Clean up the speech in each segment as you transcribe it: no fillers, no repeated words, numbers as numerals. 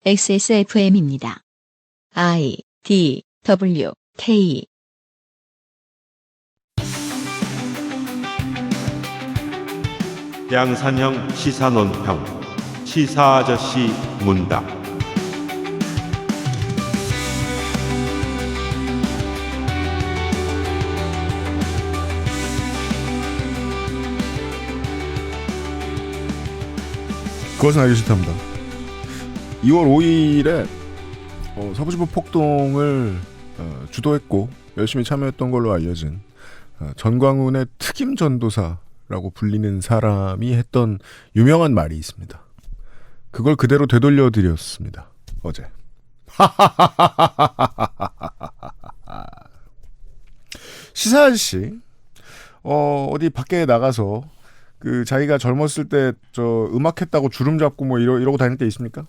XSFM입니다. I, D, W, K. 양산형 시사논평 시사아저씨 문답. 그것은 알기 싫답니다. 2월 5일에 서부지부 폭동을 주도했고 열심히 참여했던 걸로 알려진 전광훈의 특임 전도사라고 불리는 사람이 했던 유명한 말이 있습니다. 그걸 그대로 되돌려 드렸습니다. 어제. 시사아저씨 어디 밖에 나가서 그 자기가 젊었을 때 저 음악했다고 주름 잡고 뭐 이러고 다닐 때 있습니까?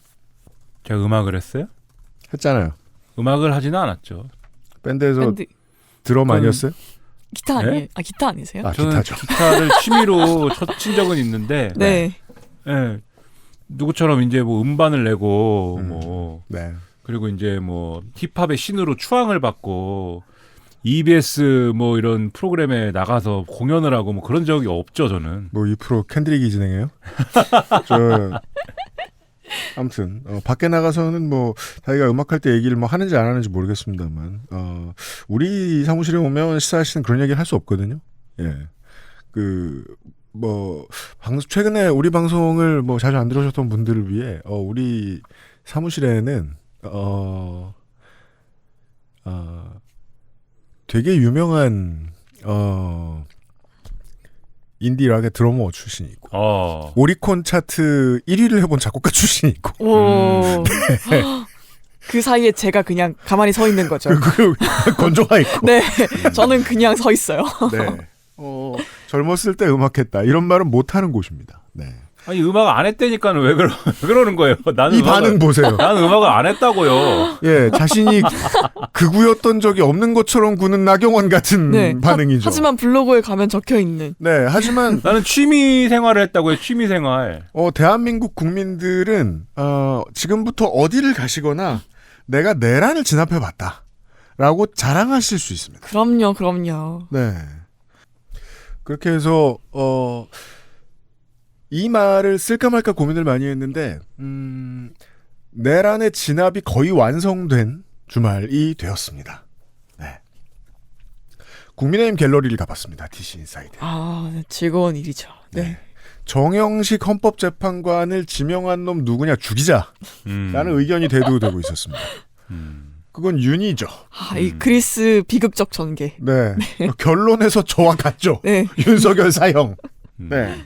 제가 음악을 했어요? 했잖아요. 음악을 하지는 않았죠. 밴드에서 드럼 아니었어요? 기타 아니에요? 네? 아 기타 아니세요? 아, 저는 기타죠. 기타를 취미로 친 적은 있는데, 네. 예, 누구처럼 이제 뭐 음반을 내고 뭐 네. 그리고 이제 뭐 힙합의 신으로 추앙을 받고 EBS 뭐 이런 프로그램에 나가서 공연을 하고 뭐 그런 적이 없죠, 저는. 뭐 이 프로 캔드릭이 진행해요? 저 아무튼 밖에 나가서는 뭐 자기가 음악할 때 얘기를 뭐 하는지 안 하는지 모르겠습니다만 우리 사무실에 오면 시사하시는 그런 얘기를 할 수 없거든요. 예. 그 뭐 최근에 우리 방송을 뭐 자주 안 들으셨던 분들을 위해 우리 사무실에는 되게 유명한 인디락의 드러머 출신이 있고 오리콘 차트 1위를 해본 작곡가 출신이 있고 오. 그 사이에 제가 그냥 가만히 서 있는 거죠. 그리고 건조가 있고 네. 저는 그냥 서 있어요. 네. 젊었을 때 음악했다 이런 말은 못하는 곳입니다. 네. 아니 음악 안 했다니까는 왜 그러는 거예요? 나는 이 반응 보세요. 나는 음악을 안 했다고요. 예, 자신이 극우였던 적이 없는 것처럼 구는 나경원 같은 네. 반응이죠. 하지만 블로그에 가면 적혀 있는. 네, 하지만 나는 취미 생활을 했다고요. 취미 생활. 대한민국 국민들은 지금부터 어디를 가시거나 내가 내란을 진압해봤다라고 자랑하실 수 있습니다. 그럼요. 네. 그렇게 해서 이 말을 쓸까 말까 고민을 많이 했는데 내란의 진압이 거의 완성된 주말이 되었습니다. 네. 국민의힘 갤러리를 가봤습니다. DC 인사이드. 아, 네, 즐거운 일이죠. 네. 정영식 헌법재판관을 지명한 놈 누구냐 죽이자라는 의견이 대두되고 있었습니다. 그건 윤이죠. 아, 이 그리스 비극적 전개. 네. 결론에서 저와 같죠. 네. 윤석열 사형. 네.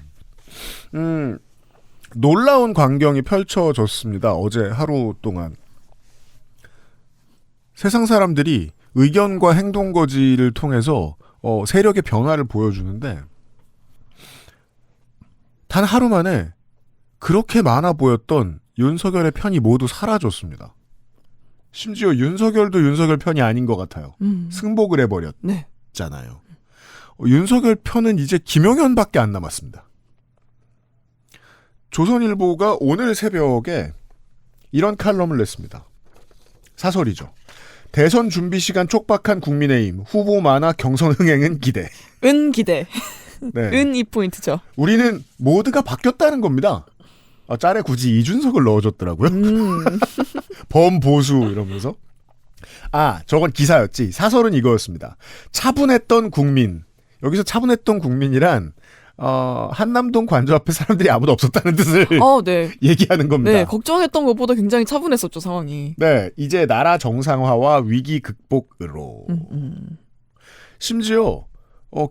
놀라운 광경이 펼쳐졌습니다. 어제 하루 동안. 세상 사람들이 의견과 행동 거지를 통해서 세력의 변화를 보여주는데 단 하루 만에 그렇게 많아 보였던 윤석열의 편이 모두 사라졌습니다. 심지어 윤석열도 윤석열 편이 아닌 것 같아요. 승복을 해버렸잖아요. 네. 윤석열 편은 이제 김용현밖에 안 남았습니다. 조선일보가 오늘 새벽에 이런 칼럼을 냈습니다. 사설이죠. 대선 준비 시간 촉박한 국민의힘 후보 많아 경선 흥행은 기대. 기대. 네. 이 포인트죠. 우리는 모두가 바뀌었다는 겁니다. 짤에 굳이 이준석을 넣어줬더라고요. 범보수 이러면서. 저건 기사였지. 사설은 이거였습니다. 차분했던 국민. 여기서 차분했던 국민이란 한남동 관저 앞에 사람들이 아무도 없었다는 뜻을 네. 얘기하는 겁니다. 네, 걱정했던 것보다 굉장히 차분했었죠, 상황이. 네, 이제 나라 정상화와 위기 극복으로. 심지어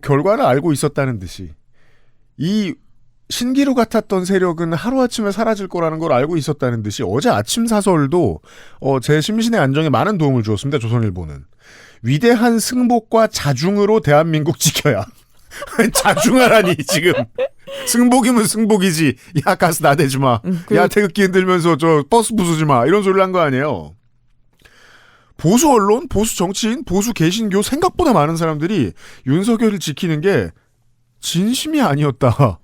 결과를 알고 있었다는 듯이 이 신기루 같았던 세력은 하루아침에 사라질 거라는 걸 알고 있었다는 듯이 어제 아침 사설도 제 심신의 안정에 많은 도움을 주었습니다. 조선일보는. 위대한 승복과 자중으로 대한민국 지켜야. 자중하라니 지금. 승복이면 승복이지. 야 가스 나대지 마. 야 태극기 흔들면서 저 버스 부수지 마. 이런 소리를 한 거 아니에요. 보수 언론, 보수 정치인, 보수 개신교 생각보다 많은 사람들이 윤석열을 지키는 게 진심이 아니었다.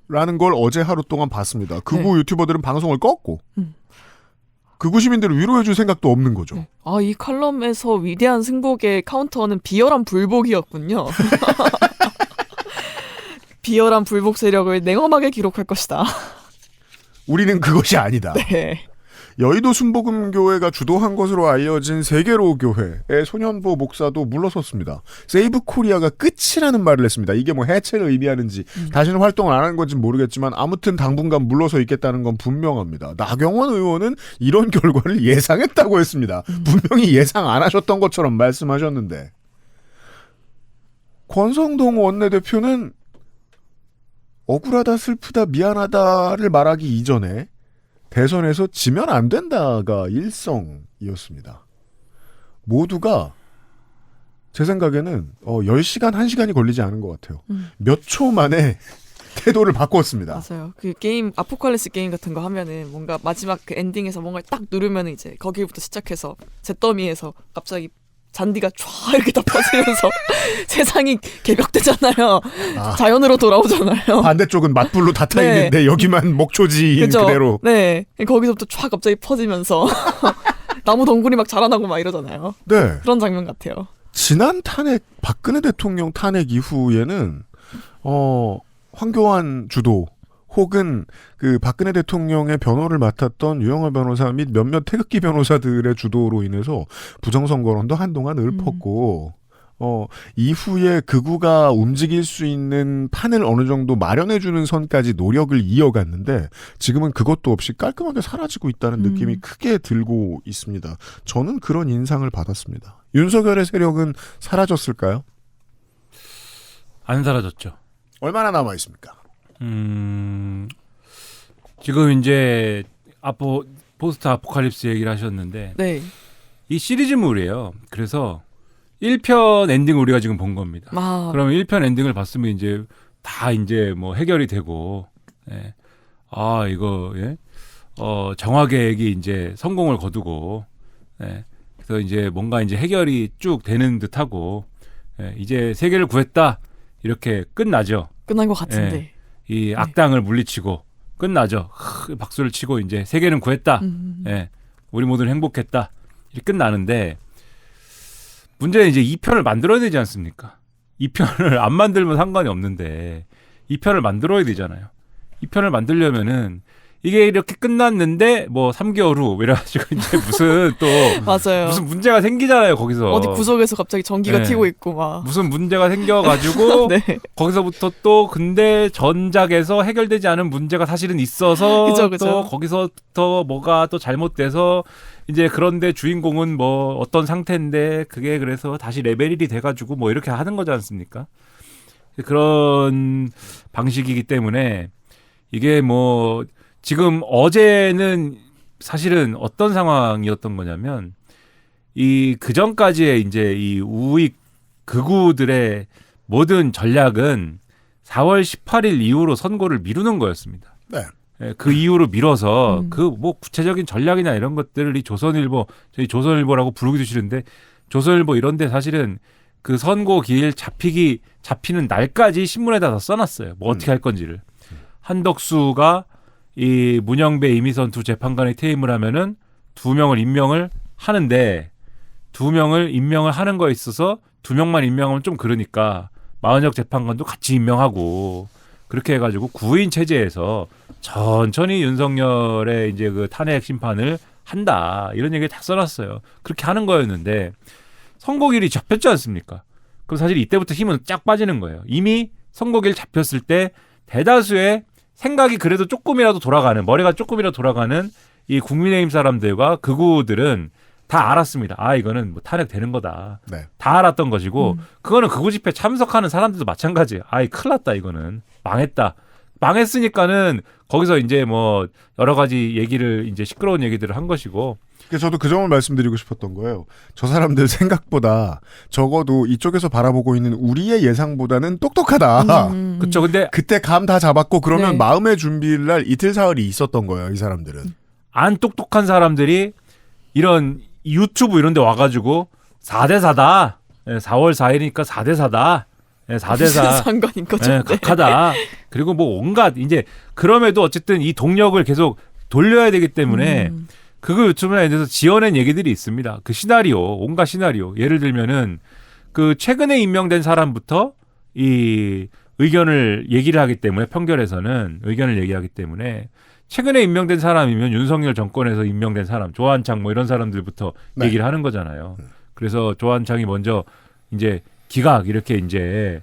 라는 걸 어제 하루 동안 봤습니다. 극우 유튜버들은 방송을 껐고 극우 시민들을 위로해줄 생각도 없는 거죠. 네. 아, 이 칼럼에서 위대한 승복의 카운터는 비열한 불복이었군요. 비열한 불복 세력을 냉엄하게 기록할 것이다. 우리는 그것이 아니다. 네. 여의도 순복음교회가 주도한 것으로 알려진 세계로 교회의 소년보 목사도 물러섰습니다. 세이브 코리아가 끝이라는 말을 했습니다. 이게 뭐 해체를 의미하는지 다시는 활동을 안 하는 건지 모르겠지만 아무튼 당분간 물러서 있겠다는 건 분명합니다. 나경원 의원은 이런 결과를 예상했다고 했습니다. 분명히 예상 안 하셨던 것처럼 말씀하셨는데 권성동 원내대표는 억울하다, 슬프다, 미안하다를 말하기 이전에 대선에서 지면 안 된다가 일성이었습니다. 모두가 제 생각에는 10시간, 1시간이 걸리지 않은 것 같아요. 몇 초 만에 태도를 바꿨습니다. 맞아요. 그 게임, 아포칼립스 게임 같은 거 하면은 뭔가 마지막 그 엔딩에서 뭔가 딱 누르면 이제 거기부터 시작해서 잿더미에서 갑자기 잔디가 촤 이렇게 다 퍼지면서 세상이 개벽되잖아요. 자연으로 돌아오잖아요. 반대쪽은 맞불로 다 타 네. 있는데 여기만 목초지인 그죠? 그대로. 네. 거기서부터 촤 갑자기 퍼지면서 나무 덩굴이 막 자라나고 막 이러잖아요. 네. 그런 장면 같아요. 지난 탄핵, 박근혜 대통령 탄핵 이후에는 황교안 주도 혹은 그 박근혜 대통령의 변호를 맡았던 유영하 변호사 및 몇몇 태극기 변호사들의 주도로 인해서 부정선거론도 한동안 읊었고 이후에 극우가 움직일 수 있는 판을 어느 정도 마련해주는 선까지 노력을 이어갔는데 지금은 그것도 없이 깔끔하게 사라지고 있다는 느낌이 크게 들고 있습니다. 저는 그런 인상을 받았습니다. 윤석열의 세력은 사라졌을까요? 안 사라졌죠. 얼마나 남아 있습니까? 지금 이제 포스트 아포칼립스 얘기를 하셨는데 네. 이 시리즈물이에요. 그래서 1편 엔딩을 우리가 지금 본 겁니다. 그러면 1편 엔딩을 봤으면 이제 다 이제 뭐 해결이 되고, 예. 아, 이거, 예. 정화계획이 이제 성공을 거두고, 예. 그래서 이제 뭔가 이제 해결이 쭉 되는 듯 하고, 예. 이제 세계를 구했다. 이렇게 끝나죠. 끝난 것 같은데. 예. 이 악당을 물리치고 끝나죠. 박수를 치고 이제 세계는 구했다. 예. 우리 모두는 행복했다. 이렇게 끝나는데, 문제는 이제 2편을 만들어야 되지 않습니까? 2편을 안 만들면 상관이 없는데 2편을 만들어야 되잖아요. 2편을 만들려면은 이게 이렇게 끝났는데 뭐 3개월 후 이래가지고 이제 무슨 또 맞아요. 무슨 문제가 생기잖아요. 거기서 어디 구석에서 갑자기 전기가 네. 튀고 있고 막 무슨 문제가 생겨가지고 네. 거기서부터 또 근데 전작에서 해결되지 않은 문제가 사실은 있어서 그죠, 그죠. 또 거기서부터 뭐가 또 잘못돼서 이제 그런데 주인공은 뭐 어떤 상태인데 그게 그래서 다시 레벨 1이 돼가지고 뭐 이렇게 하는 거지 않습니까? 그런 방식이기 때문에 이게 뭐 지금 어제는 사실은 어떤 상황이었던 거냐면 이 그전까지의 이제 이 우익 극우들의 모든 전략은 4월 18일 이후로 선거를 미루는 거였습니다. 네. 그 이후로 밀어서 그 뭐 구체적인 전략이나 이런 것들을 이 조선일보, 저희 조선일보라고 부르기도 싫은데 조선일보 이런데 사실은 그 선거 기일 잡히는 날까지 신문에다 다 써놨어요. 뭐 어떻게 할 건지를. 한덕수가 이 문영배, 이미선 두 재판관이 퇴임을 하면은 2명을 임명을 하는데 2명을 임명을 하는 거에 있어서 2명만 임명하면 좀 그러니까 마은혁 재판관도 같이 임명하고 그렇게 해가지고 9인 체제에서 천천히 윤석열의 이제 그 탄핵 심판을 한다 이런 얘기 다 써놨어요. 그렇게 하는 거였는데 선거길이 잡혔지 않습니까? 그럼 사실 이때부터 힘은 쫙 빠지는 거예요. 이미 선거길 잡혔을 때 대다수의 생각이 그래도 조금이라도 돌아가는 머리가 조금이라도 돌아가는 이 국민의힘 사람들과 극우들은 다 알았습니다. 아 이거는 뭐 탄핵 되는 거다. 네. 다 알았던 것이고 그거는 극우 집회 참석하는 사람들도 마찬가지예요. 아이 큰일 났다 이거는 망했다. 망했으니까는 거기서 이제 뭐 여러 가지 얘기를 이제 시끄러운 얘기들을 한 것이고. 그래서 저도 그 점을 말씀드리고 싶었던 거예요. 저 사람들 생각보다 적어도 이쪽에서 바라보고 있는 우리의 예상보다는 똑똑하다. 그렇죠. 근데 그때 감 다 잡았고 그러면 네. 마음의 준비를 날 이틀 사흘이 있었던 거예요. 이 사람들은. 안 똑똑한 사람들이 이런 유튜브 이런 데 와가지고 4대4다. 4월 4일이니까 4대4다. 4대4. 무슨 상관인 거죠? 네, 각하다. 그리고 뭐 온갖 이제 그럼에도 어쨌든 이 동력을 계속 돌려야 되기 때문에 그거 유튜브에 대해서 지어낸 얘기들이 있습니다. 그 시나리오, 온갖 시나리오. 예를 들면은 그 최근에 임명된 사람부터 이 의견을 얘기를 하기 때문에 평결에서는 의견을 얘기하기 때문에 최근에 임명된 사람이면 윤석열 정권에서 임명된 사람, 조한창 뭐 이런 사람들부터 네. 얘기를 하는 거잖아요. 그래서 조한창이 먼저 이제 기각 이렇게 이제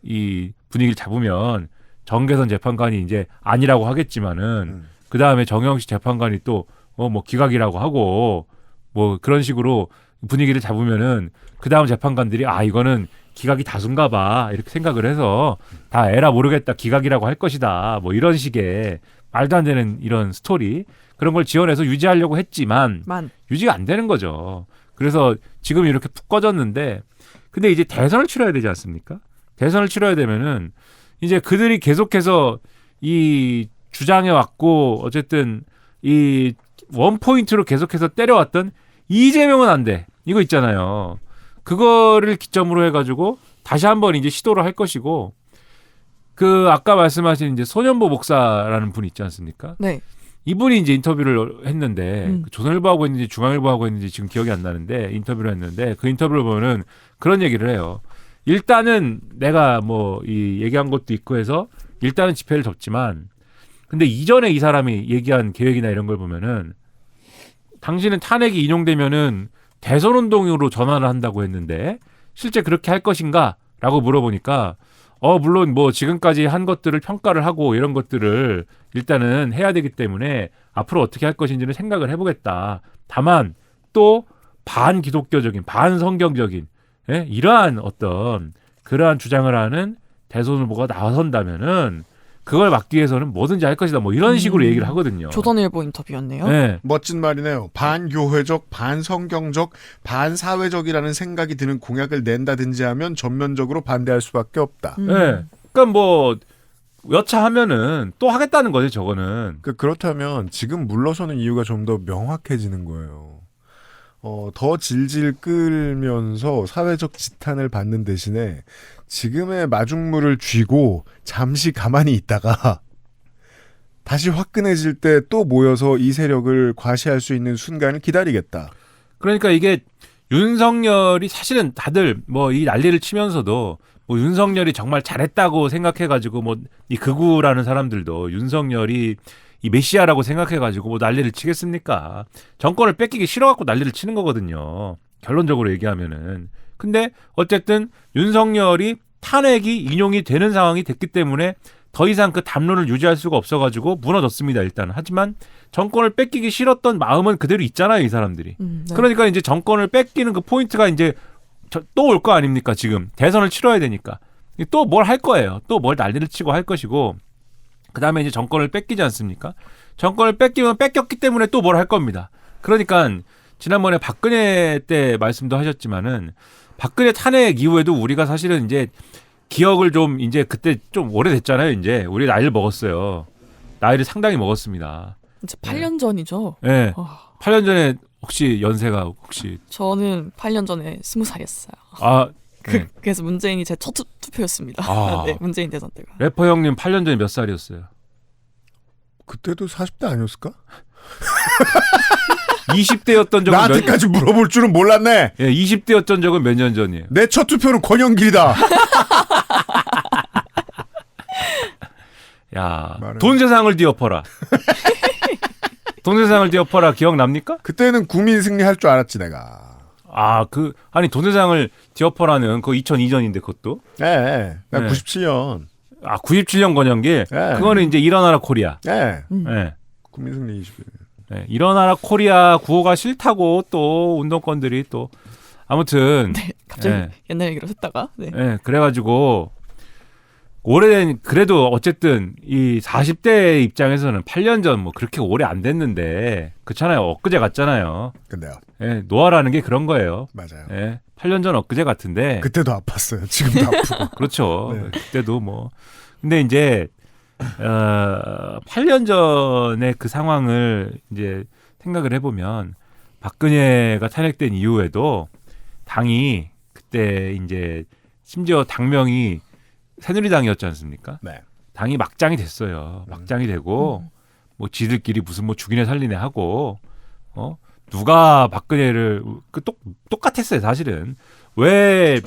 이 분위기를 잡으면 정계선 재판관이 이제 아니라고 하겠지만은 그 다음에 정영식 재판관이 또 뭐 기각이라고 하고 뭐 그런 식으로 분위기를 잡으면은 그 다음 재판관들이 이거는 기각이 다수인가 봐 이렇게 생각을 해서 다 에라 모르겠다 기각이라고 할 것이다 뭐 이런 식의 말도 안 되는 이런 스토리 그런 걸 지어내서 유지하려고 했지만 유지가 안 되는 거죠. 그래서 지금 이렇게 푹 꺼졌는데 근데 이제 대선을 치러야 되지 않습니까? 대선을 치러야 되면은 이제 그들이 계속해서 이 주장해 왔고 어쨌든 이 원포인트로 계속해서 때려왔던 이재명은 안 돼. 이거 있잖아요. 그거를 기점으로 해가지고 다시 한번 이제 시도를 할 것이고 그 아까 말씀하신 이제 손현보 목사라는 분이 있지 않습니까? 네. 이분이 이제 인터뷰를 했는데 조선일보하고 했는지 중앙일보하고 했는지 지금 기억이 안 나는데 인터뷰를 했는데 그 인터뷰를 보면은 그런 얘기를 해요. 일단은 내가 뭐 이 얘기한 것도 있고 해서 일단은 집회를 접지만 근데 이전에 이 사람이 얘기한 계획이나 이런 걸 보면은 당신은 탄핵이 인용되면은 대선 운동으로 전환을 한다고 했는데 실제 그렇게 할 것인가? 라고 물어보니까 물론 뭐 지금까지 한 것들을 평가를 하고 이런 것들을 일단은 해야 되기 때문에 앞으로 어떻게 할 것인지는 생각을 해보겠다. 다만 또 반기독교적인 반성경적인 이러한 어떤 그러한 주장을 하는 대선 후보가 나선다면은 그걸 막기 위해서는 뭐든지 할 것이다. 뭐 이런 식으로 얘기를 하거든요. 조선일보 인터뷰였네요. 네. 멋진 말이네요. 반교회적, 반성경적, 반사회적이라는 생각이 드는 공약을 낸다든지 하면 전면적으로 반대할 수밖에 없다. 네. 그러니까 뭐 여차하면은 또 하겠다는 거죠. 저거는. 그렇다면 지금 물러서는 이유가 좀 더 명확해지는 거예요. 더 질질 끌면서 사회적 지탄을 받는 대신에 지금의 마중물을 쥐고 잠시 가만히 있다가 다시 화끈해질 때 또 모여서 이 세력을 과시할 수 있는 순간을 기다리겠다. 그러니까 이게 윤석열이 사실은 다들 뭐 이 난리를 치면서도 뭐 윤석열이 정말 잘했다고 생각해가지고 뭐 이 극우라는 사람들도 윤석열이 이 메시아라고 생각해가지고 뭐 난리를 치겠습니까? 정권을 뺏기기 싫어갖고 난리를 치는 거거든요. 결론적으로 얘기하면은. 근데 어쨌든 윤석열이 탄핵이 인용이 되는 상황이 됐기 때문에 더 이상 그 담론을 유지할 수가 없어가지고 무너졌습니다. 일단. 하지만 정권을 뺏기기 싫었던 마음은 그대로 있잖아요. 이 사람들이. 네. 그러니까 이제 정권을 뺏기는 그 포인트가 이제 또 올 거 아닙니까? 지금 대선을 치러야 되니까. 또 뭘 할 거예요. 또 뭘 난리를 치고 할 것이고 그 다음에 이제 정권을 뺏기지 않습니까? 정권을 뺏기면 뺏겼기 때문에 또 뭘 할 겁니다. 그러니까 지난번에 박근혜 때 말씀도 하셨지만은 박근혜 탄핵 이후에도 우리가 사실은 이제 기억을 좀 이제 그때 좀 오래됐잖아요. 이제 우리 나이를 먹었어요. 나이를 상당히 먹었습니다. 이제 8년 전이죠. 네. 8년 전에 혹시 연세가 혹시 저는 8년 전에 20살이었어요. 네. 그래서 문재인이 제 첫 투표였습니다. 네, 문재인 대선 때가. 래퍼 형님 8년 전에 몇 살이었어요? 그때도 40대 아니었을까? 20대였던 적은 나한테까지 물어볼 줄은 몰랐네. 예, 20대였던 적은 몇 년 전이에요? 내 첫 투표는 권영길이다. 야, 돈 세상을 뒤엎어라. 돈 세상을 뒤엎어라 기억납니까? 그때는 국민 승리할 줄 알았지 내가. 아니 돈 세상을 뒤엎어라는 그 2002년인데 그것도? 네. 나 네. 97년. 97년 권영길. 네. 그거는 이제 일어나라 코리아. 네. 네. 국민 승리 21. 네. 일어나라 코리아 구호가 싫다고 또 운동권들이 또 아무튼 네, 갑자기 네. 옛날 얘기로 했다가. 네. 네, 그래가지고 오래된 그래도 어쨌든 이 40대 입장에서는 8년 전 뭐 그렇게 오래 안 됐는데 그렇잖아요. 엊그제 같잖아요. 근데요. 네, 노화라는 게 그런 거예요. 맞아요. 네, 8년 전 엊그제 같은데 그때도 아팠어요. 지금도 아프고. 그렇죠. 네. 그때도 뭐 근데 이제 8년 전의 그 상황을 이제 생각을 해보면 박근혜가 탄핵된 이후에도 당이 그때 이제 심지어 당명이 새누리당이었지 않습니까? 네. 당이 막장이 됐어요. 막장이 되고 뭐 지들끼리 무슨 뭐 죽이네 살리네 하고 누가 박근혜를 똑같았어요 사실은. 왜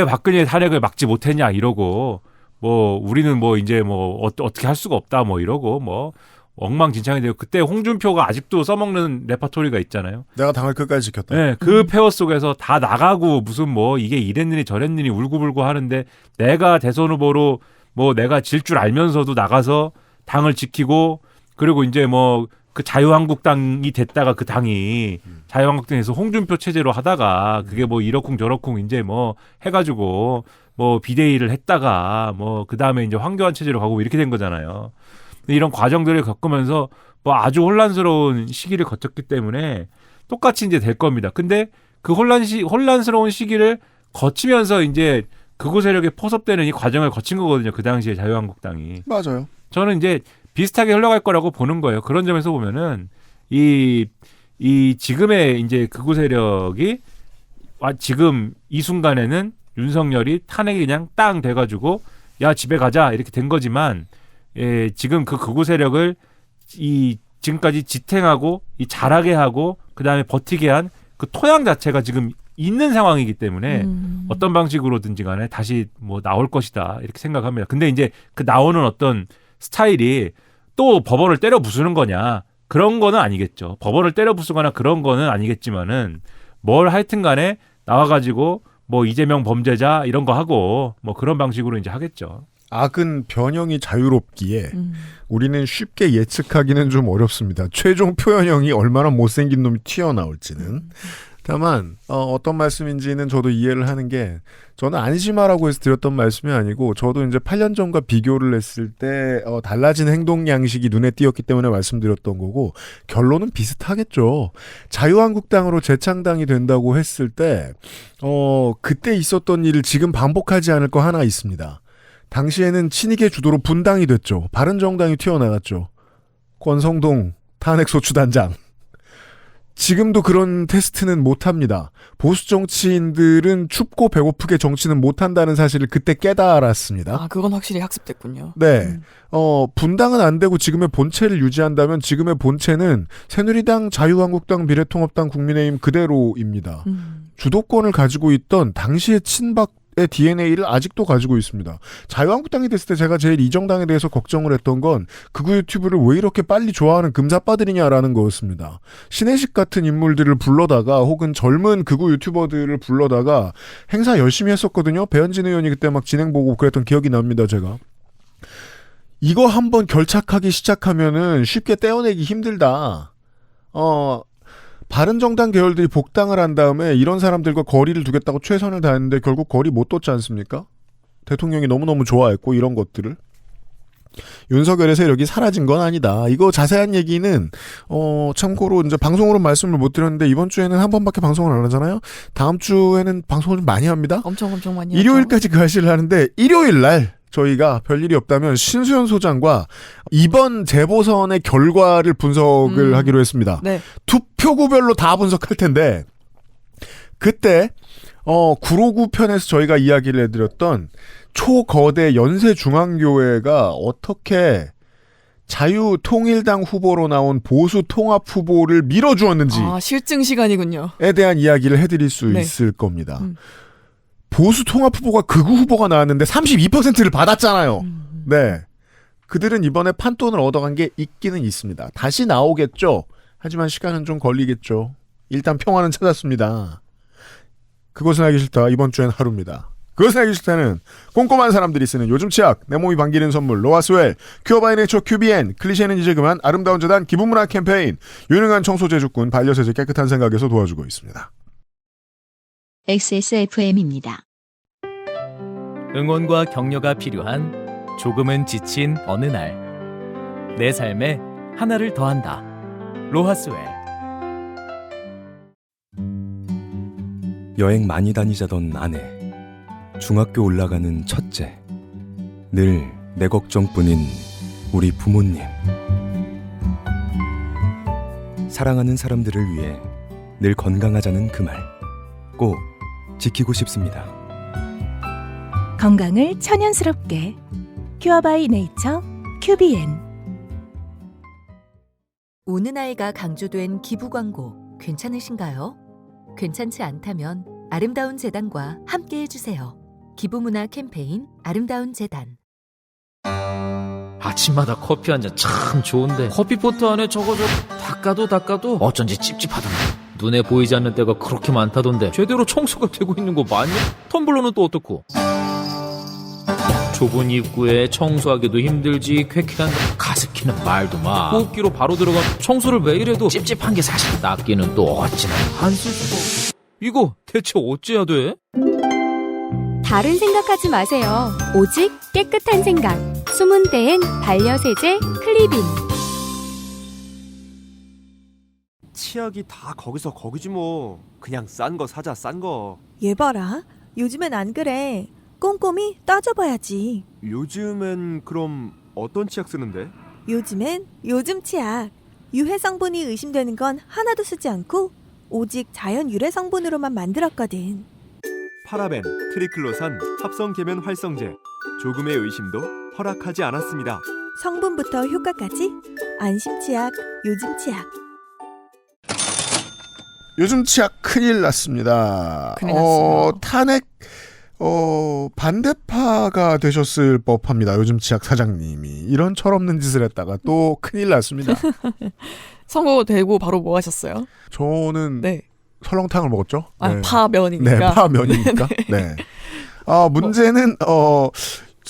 박근혜 탄핵을 막지 못했냐 이러고 뭐 우리는 뭐 이제 뭐 어떻게 할 수가 없다 뭐 이러고 뭐 엉망진창이 되고 그때 홍준표가 아직도 써먹는 레파토리가 있잖아요. 내가 당을 끝까지 지켰다. 네, 그 폐허 속에서 다 나가고 무슨 뭐 이게 이랬느니 저랬느니 울고불고 하는데 내가 대선 후보로 뭐 내가 질 줄 알면서도 나가서 당을 지키고 그리고 이제 뭐 그 자유한국당이 됐다가 그 당이 자유한국당에서 홍준표 체제로 하다가 그게 뭐 이러쿵 저러쿵 이제 뭐 해가지고 뭐 비대위를 했다가 뭐 그 다음에 이제 황교안 체제로 가고 이렇게 된 거잖아요. 이런 과정들을 겪으면서 뭐 아주 혼란스러운 시기를 거쳤기 때문에 똑같이 이제 될 겁니다. 근데 그 혼란스러운 시기를 거치면서 이제 극우 세력에 포섭되는 이 과정을 거친 거거든요. 그 당시에 자유한국당이. 맞아요. 저는 이제 비슷하게 흘러갈 거라고 보는 거예요. 그런 점에서 보면은 이 지금의 이제 극우 세력이 지금 이 순간에는 윤석열이 탄핵이 그냥 땅 돼가지고 야 집에 가자 이렇게 된 거지만 지금 그 극우 세력을 지금까지 지탱하고 잘하게 하고 그 다음에 버티게 한 그 토양 자체가 지금 있는 상황이기 때문에 어떤 방식으로든지 간에 다시 뭐 나올 것이다 이렇게 생각합니다. 근데 이제 그 나오는 어떤 스타일이 또 법원을 때려 부수는 거냐 그런 거는 아니겠죠. 법원을 때려 부수거나 그런 거는 아니겠지만은 뭘 하여튼 간에 나와가지고 뭐 이재명 범죄자 이런 거 하고 뭐 그런 방식으로 이제 하겠죠. 악은 변형이 자유롭기에 우리는 쉽게 예측하기는 좀 어렵습니다. 최종 표현형이 얼마나 못생긴 놈이 튀어나올지는. 다만 어떤 말씀인지는 저도 이해를 하는 게 저는 안심하라고 해서 드렸던 말씀이 아니고 저도 이제 8년 전과 비교를 했을 때 달라진 행동 양식이 눈에 띄었기 때문에 말씀드렸던 거고 결론은 비슷하겠죠. 자유한국당으로 재창당이 된다고 했을 때 그때 있었던 일을 지금 반복하지 않을 거 하나 있습니다. 당시에는 친이계 주도로 분당이 됐죠. 바른정당이 튀어나갔죠. 권성동 탄핵소추단장. 지금도 그런 테스트는 못합니다. 보수 정치인들은 춥고 배고프게 정치는 못한다는 사실을 그때 깨달았습니다. 아, 그건 확실히 학습됐군요. 네. 분당은 안 되고 지금의 본체를 유지한다면 지금의 본체는 새누리당, 자유한국당, 미래통합당, 국민의힘 그대로입니다. 주도권을 가지고 있던 당시의 친박의 DNA를 아직도 가지고 있습니다. 자유한국당이 됐을 때 제가 제일 이 정당에 대해서 걱정을 했던 건 극우 유튜브를 왜 이렇게 빨리 좋아하는 금사빠들이냐라는 거였습니다. 신혜식 같은 인물들을 불러다가 혹은 젊은 극우 유튜버들을 불러다가 행사 열심히 했었거든요. 배현진 의원이 그때 막 진행 보고 그랬던 기억이 납니다. 제가. 이거 한번 결착하기 시작하면은 쉽게 떼어내기 힘들다. 바른정당 계열들이 복당을 한 다음에 이런 사람들과 거리를 두겠다고 최선을 다했는데 결국 거리 못 뒀지 않습니까? 대통령이 너무너무 좋아했고 이런 것들을. 윤석열의 세력이 사라진 건 아니다. 이거 자세한 얘기는 참고로 이제 방송으로 말씀을 못 드렸는데 이번 주에는 한 번밖에 방송을 안 하잖아요. 다음 주에는 방송을 좀 많이 합니다. 엄청 많이 일요일까지 그 할실을 하는데 일요일 날 저희가 별일이 없다면 신수연 소장과 이번 재보선의 결과를 분석을 하기로 했습니다. 네. 투표구별로 다 분석할 텐데 그때 구로구 편에서 저희가 이야기를 해드렸던 초거대 연세중앙교회가 어떻게 자유통일당 후보로 나온 보수통합 후보를 밀어주었는지 실증 시간이군요. 에 대한 이야기를 해드릴 수 네. 있을 겁니다. 보수 통합 후보가 극우 후보가 나왔는데 32%를 받았잖아요. 네. 그들은 이번에 판돈을 얻어간 게 있기는 있습니다. 다시 나오겠죠. 하지만 시간은 좀 걸리겠죠. 일단 평화는 찾았습니다. 그것은 알기 싫다. 이번 주엔 하루입니다. 그것은 알기 싫다는 꼼꼼한 사람들이 쓰는 요즘 치약, 내 몸이 반기는 선물, 로아스웰, 큐어바이 네이처 큐비엔, 클리셰는 이제 그만, 아름다운 재단, 기부문화 캠페인, 유능한 청소제주꾼, 반려세제 깨끗한 생각에서 도와주고 있습니다. XSFM입니다. 응원과 격려가 필요한 조금은 지친 어느 날 내 삶에 하나를 더한다. 로하스웰. 여행 많이 다니자던 아내, 중학교 올라가는 첫째, 늘 내 걱정뿐인 우리 부모님. 사랑하는 사람들을 위해 늘 건강하자는 그 말 꼭 지키고 싶습니다. 건강을 천연스럽게 큐어바이 네이처 큐비엔. 오는 아이가 강조된 기부 광고 괜찮으신가요? 괜찮지 않다면 아름다운 재단과 함께 해주세요. 기부문화 캠페인 아름다운 재단. 아침마다 커피 한 잔 참 좋은데 커피포트 안에 저거 닦아도 어쩐지 찝찝하던데. 눈에 보이지 않는 때가 그렇게 많다던데 제대로 청소가 되고 있는 거 맞냐? 텀블러는 또 어떻고? 좁은 입구에 청소하기도 힘들지. 쾌쾌한 가습기는 말도 마. 호흡기로 바로 들어가 청소를 매일 해도 찝찝한 게 사실 낫기는 또 어찌나 안 쓸 수가. 이거 대체 어째야 돼? 다른 생각하지 마세요. 오직 깨끗한 생각. 숨은 데엔 반려세제 클리빈. 치약이 다 거기서 거기지 뭐. 그냥 싼 거 사자, 싼 거. 얘 봐라. 요즘엔 안 그래. 꼼꼼히 따져봐야지. 요즘엔 그럼 어떤 치약 쓰는데? 요즘엔 요즘 치약. 유해 성분이 의심되는 건 하나도 쓰지 않고 오직 자연 유래 성분으로만 만들었거든. 파라벤, 트리클로산, 합성 계면 활성제. 조금의 의심도 허락하지 않았습니다. 성분부터 효과까지 안심 치약, 요즘 치약. 요즘 치약 큰일 났습니다. 큰일 났어요. 탄핵 반대파가 되셨을 법합니다. 요즘 치약 사장님이 이런 철없는 짓을 했다가 또 큰일 났습니다. 선거되고 바로 뭐 하셨어요? 저는 네. 설렁탕을 먹었죠. 아, 네. 파면이니까. 네, 파면이니까. 네. 문제는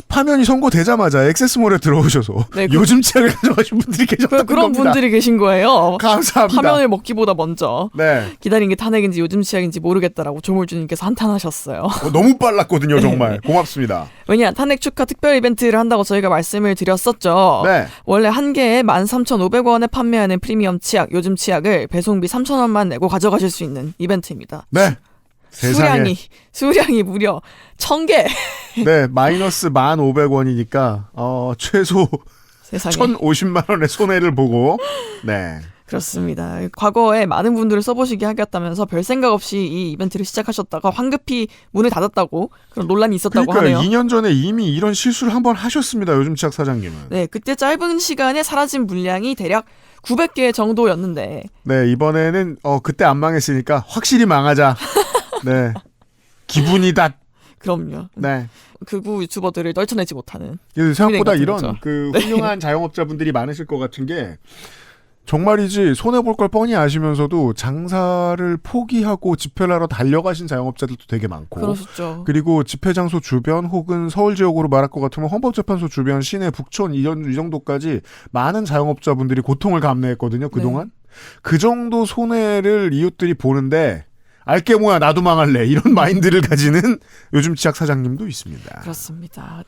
파면이 선고되자마자 액세스몰에 들어오셔서 네, 요즘 치약을 가져가신 분들이 계셨다는 그런 겁니다. 분들이 계신 거예요. 감사합니다. 파면을 먹기보다 먼저 네. 기다린 게 탄핵인지 요즘 치약인지 모르겠다라고 조물주님께서 한탄하셨어요. 너무 빨랐거든요, 정말. 네. 고맙습니다. 왜냐, 탄핵 축하 특별 이벤트를 한다고 저희가 말씀을 드렸었죠. 네. 원래 한 개에 13,500원에 판매하는 프리미엄 치약, 요즘 치약을 배송비 3,000원만 내고 가져가실 수 있는 이벤트입니다. 네. 세상에. 수량이 무려 1,000개. 네, 마이너스 1,500원이니까 최소 세상에. 1,050만 원의 손해를 보고 네. 그렇습니다. 과거에 많은 분들을 써보시게 하겠다면서 별 생각 없이 이 이벤트를 시작하셨다가 황급히 문을 닫았다고 그런 논란이 있었다고 그러니까 하네요. 2년 전에 이미 이런 실수를 한번 하셨습니다. 요즘 치약 사장님은. 네, 그때 짧은 시간에 사라진 물량이 대략 900개 정도였는데 네, 이번에는 그때 안 망했으니까 확실히 망하자. 네. 기분이다. 그럼요. 네. 극우 유튜버들을 떨쳐내지 못하는. 생각보다 같은 이런 거죠. 네. 훌륭한 자영업자분들이 많으실 것 같은 게 정말이지 손해볼 걸 뻔히 아시면서도 장사를 포기하고 집회를 하러 달려가신 자영업자들도 되게 많고 그러셨죠. 그리고 집회 장소 주변 혹은 서울 지역으로 말할 것 같으면 헌법재판소 주변 시내 북촌 이 정도까지 많은 자영업자분들이 고통을 감내했거든요. 그동안. 네. 그 정도 손해를 이웃들이 보는데 알게 뭐야 나도 망할래 이런 마인드를 가지는 요즘 치약 사장님도 있습니다. 그렇습니다.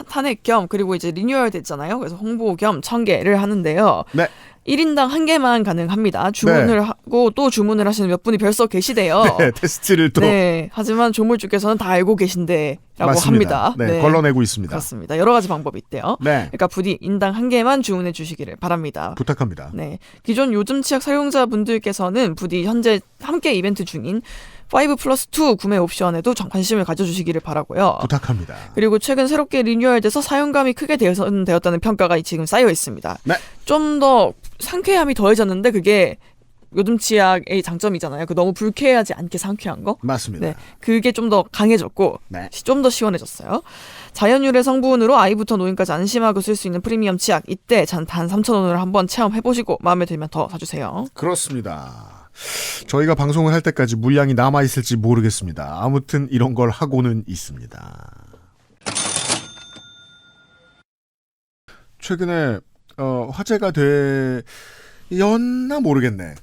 탄핵 겸 그리고 이제 리뉴얼 됐잖아요. 그래서 홍보 겸 1,000개를 하는데요. 네. 1인당 1개만 가능합니다. 주문을 네. 하고 또 주문을 하시는 몇 분이 벌써 계시대요. 네, 테스트를 또. 네, 하지만 조물주께서는 다 알고 계신데라고 맞습니다. 합니다. 네, 걸러내고 있습니다. 그렇습니다. 여러 가지 방법이 있대요. 네. 그러니까 부디 인당 1개만 주문해 주시기를 바랍니다. 부탁합니다. 네, 기존 요즘 치약 사용자분들께서는 부디 현재 함께 이벤트 중인 5+2 구매 옵션에도 관심을 가져주시기를 바라고요. 부탁합니다. 그리고 최근 새롭게 리뉴얼돼서 사용감이 크게 개선되었다는 평가가 지금 쌓여 있습니다. 네. 좀 더 상쾌함이 더해졌는데 그게 요즘 치약의 장점이잖아요. 그 너무 불쾌하지 않게 상쾌한 거. 맞습니다. 네, 그게 좀 더 강해졌고 네. 좀 더 시원해졌어요. 자연유래 성분으로 아이부터 노인까지 안심하고 쓸 수 있는 프리미엄 치약 이때 단 3,000원으로 한번 체험해보시고 마음에 들면 더 사주세요. 그렇습니다. 저희가 방송을 할 때까지 물량이 남아있을지 모르겠습니다. 아무튼 이런 걸 하고는 있습니다. 최근에 화제가 되었나 모르겠네.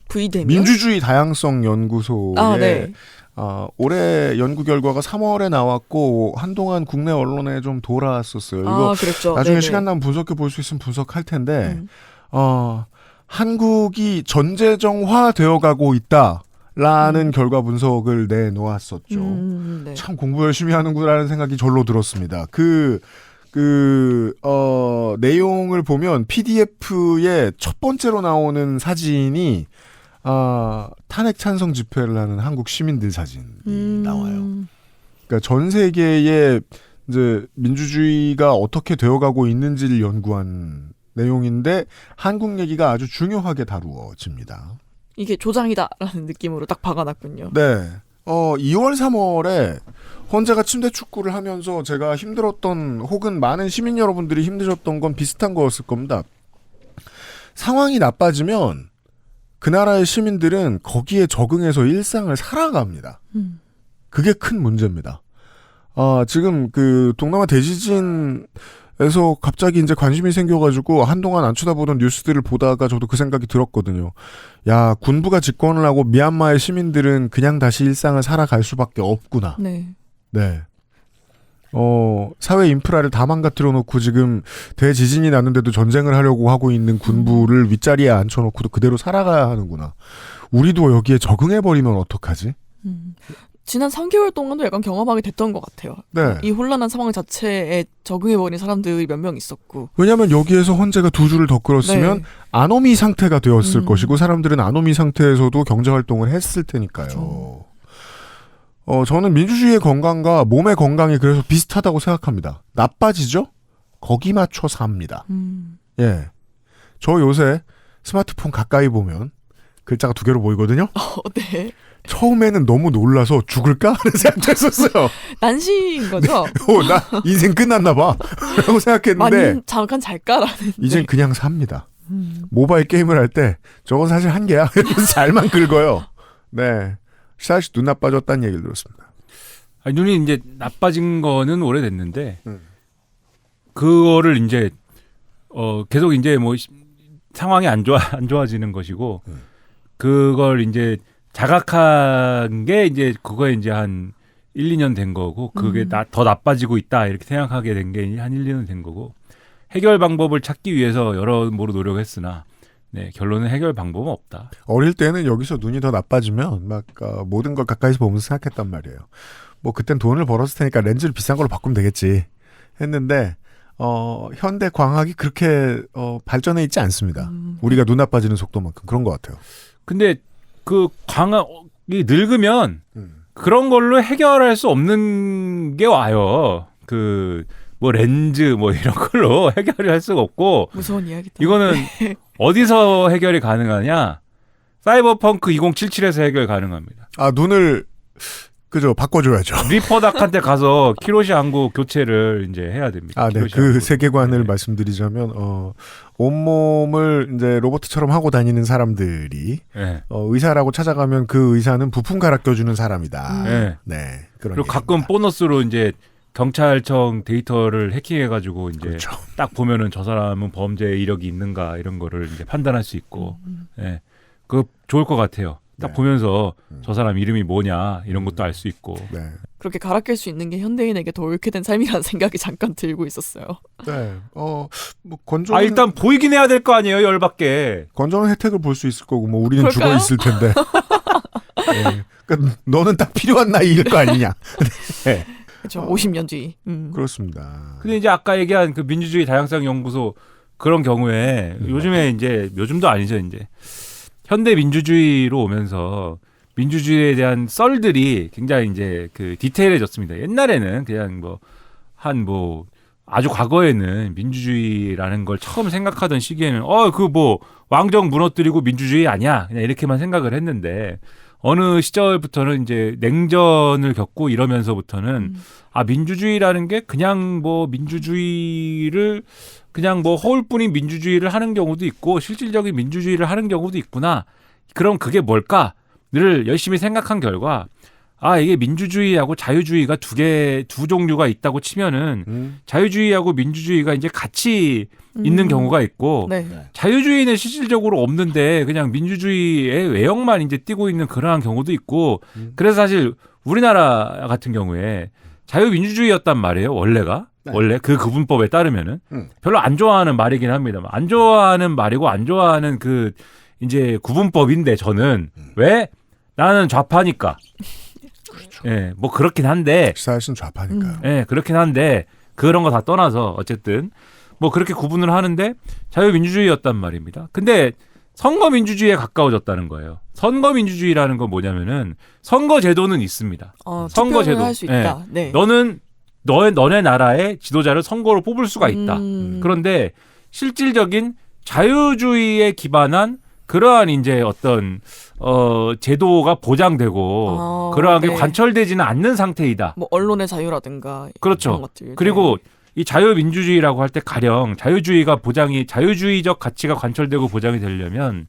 V대면? 민주주의 다양성 연구소에 네. 올해 연구 결과가 3월에 나왔고 한동안 국내 언론에 좀 돌아왔었어요. 이거 그랬죠. 나중에 네네. 시간 나면 분석해 볼 수 있으면 분석할 텐데 한국이 전제정화 되어가고 있다라는 결과 분석을 내놓았었죠. 네. 참 공부 열심히 하는구나라는 생각이 절로 들었습니다. 내용을 보면 PDF에 첫 번째로 나오는 사진이 탄핵 찬성 집회를 하는 한국 시민들 사진이 나와요. 그러니까 전 세계에 이제 민주주의가 어떻게 되어가고 있는지를 연구한 내용인데 한국 얘기가 아주 중요하게 다루어집니다. 이게 조장이다라는 느낌으로 딱 박아놨군요. 네. 2월, 3월에 헌재가 침대 축구를 하면서 제가 힘들었던 혹은 많은 시민 여러분들이 힘드셨던 건 비슷한 거였을 겁니다. 상황이 나빠지면 그 나라의 시민들은 거기에 적응해서 일상을 살아갑니다. 그게 큰 문제입니다. 지금 그 동남아 대지진에서 갑자기 이제 관심이 생겨가지고 한동안 안 쳐다보던 뉴스들을 보다가 저도 그 생각이 들었거든요. 야, 군부가 집권을 하고 미얀마의 시민들은 그냥 다시 일상을 살아갈 수밖에 없구나. 네. 네. 사회 인프라를 다 망가뜨려 놓고 지금 대지진이 났는데도 전쟁을 하려고 하고 있는 군부를 윗자리에 앉혀놓고도 그대로 살아가야 하는구나. 우리도 여기에 적응해버리면 어떡하지? 지난 3개월 동안도 약간 경험하게 됐던 것 같아요. 네. 이 혼란한 상황 자체에 적응해버린 사람들이 몇 명 있었고. 왜냐하면 여기에서 헌재가 2주를 더 끌었으면 네. 아노미 상태가 되었을 것이고 사람들은 아노미 상태에서도 경제활동을 했을 테니까요. 그렇죠. 저는 민주주의의 건강과 몸의 건강이 그래서 비슷하다고 생각합니다. 나빠지죠? 거기 맞춰 삽니다. 예. 저 요새 스마트폰 가까이 보면 글자가 2개로 보이거든요? 네. 처음에는 너무 놀라서 죽을까? 하는 생각도 했었어요. 난시인 거죠? 나 인생 끝났나 봐. 라고 생각했는데. 잠깐 잘까라는. 이젠 그냥 삽니다. 모바일 게임을 할 때 저건 사실 한계야. 잘만 긁어요. 네. 사실 눈 나빠졌다는 얘기를 들었습니다. 아니, 눈이 이제 나빠진 거는 오래됐는데 그거를 이제 계속 이제 뭐 상황이 안 좋아지는 것이고 그걸 이제 자각한 게 이제 그거에 이제 한 1, 2년 된 거고 그게 더 나빠지고 있다 이렇게 생각하게 된 게 한 1, 2년 된 거고 해결 방법을 찾기 위해서 여러모로 노력했으나 네, 결론은 해결 방법은 없다. 어릴 때는 여기서 눈이 더 나빠지면 막 모든 걸 가까이서 보면서 생각했단 말이에요. 뭐 그땐 돈을 벌었을 테니까 렌즈를 비싼 걸로 바꾸면 되겠지 했는데 현대 광학이 그렇게 발전해 있지 않습니다. 우리가 눈 나빠지는 속도만큼 그런 것 같아요. 근데 그 광학이 늙으면 그런 걸로 해결할 수 없는 게 와요. 뭐 렌즈 뭐 이런 걸로 해결을 할 수가 없고 무서운 이야기다. 이거는 어디서 해결이 가능하냐? 사이버펑크 2077에서 해결 가능합니다. 눈을 그죠 바꿔줘야죠. 리퍼닥한테 가서 키로시 항구 교체를 이제 해야 됩니다. 네, 그 세계관을 말씀드리자면 온몸을 이제 로봇처럼 하고 다니는 사람들이 의사라고 찾아가면 그 의사는 부품 갈아 껴주는 사람이다. 네, 그런. 그리고 가끔 보너스로 이제 경찰청 데이터를 해킹해가지고 이제 그렇죠. 딱 보면은 저 사람은 범죄 이력이 있는가 이런 거를 이제 판단할 수 있고, 그거 좋을 것 같아요. 딱 보면서 저 사람 이름이 뭐냐 이런 것도 알 수 있고. 그렇게 갈아 낄 수 있는 게 현대인에게 더 옳게 된 삶이라는 생각이 잠깐 들고 있었어요. 네, 뭐 건조는 일단 보이긴 해야 될 거 아니에요, 열받게. 건조는 혜택을 볼 수 있을 거고, 뭐 우리는 그럴까요? 죽어 있을 텐데. 네. 그러니까 너는 딱 필요한 나이일 거 아니냐. 네. 그렇죠. 50년 뒤. 그렇습니다. 근데 이제 아까 얘기한 그 민주주의 다양성 연구소 그런 경우에 요즘에 이제 요즘도 아니죠, 이제 현대 민주주의로 오면서 민주주의에 대한 썰들이 굉장히 이제 그 디테일해졌습니다. 옛날에는 그냥 뭐 아주 과거에는 민주주의라는 걸 처음 생각하던 시기에는 그 뭐 왕정 무너뜨리고 민주주의 아니야 그냥 이렇게만 생각을 했는데 어느 시절부터는 이제 냉전을 겪고 이러면서부터는 민주주의라는 게 그냥 뭐 민주주의를 그냥 뭐 허울뿐인 민주주의를 하는 경우도 있고 실질적인 민주주의를 하는 경우도 있구나. 그럼 그게 뭘까?를 열심히 생각한 결과 이게 민주주의하고 자유주의가 두 종류가 있다고 치면은 자유주의하고 민주주의가 이제 같이 있는 경우가 있고 자유주의는 실질적으로 없는데 그냥 민주주의의 외형만 이제 띄고 있는 그러한 경우도 있고 그래서 사실 우리나라 같은 경우에 자유민주주의였단 말이에요. 원래가. 원래 그 구분법에 따르면은 별로 안 좋아하는 말이긴 합니다만 안 좋아하는 말이고 안 좋아하는 그 이제 구분법인데 저는 왜 나는 좌파니까. 그렇죠. 예, 뭐 그렇긴 한데 사실은 좌파니까요. 예, 그렇긴 한데 그런 거 다 떠나서 어쨌든 뭐 그렇게 구분을 하는데 자유민주주의였단 말입니다. 근데 선거민주주의에 가까워졌다는 거예요. 선거민주주의라는 건 뭐냐면은 선거제도는 있습니다. 선거제도. 할 수 있다. 네. 너는 너네 나라의 지도자를 선거로 뽑을 수가 있다. 그런데 실질적인 자유주의에 기반한 그러한 이제 어떤 제도가 보장되고 그러한 게 관철되지는 않는 상태이다. 뭐 언론의 자유라든가 그렇죠. 이런 것들. 그리고 이 자유민주주의라고 할 때 가령 자유주의가 보장이 자유주의적 가치가 관철되고 보장이 되려면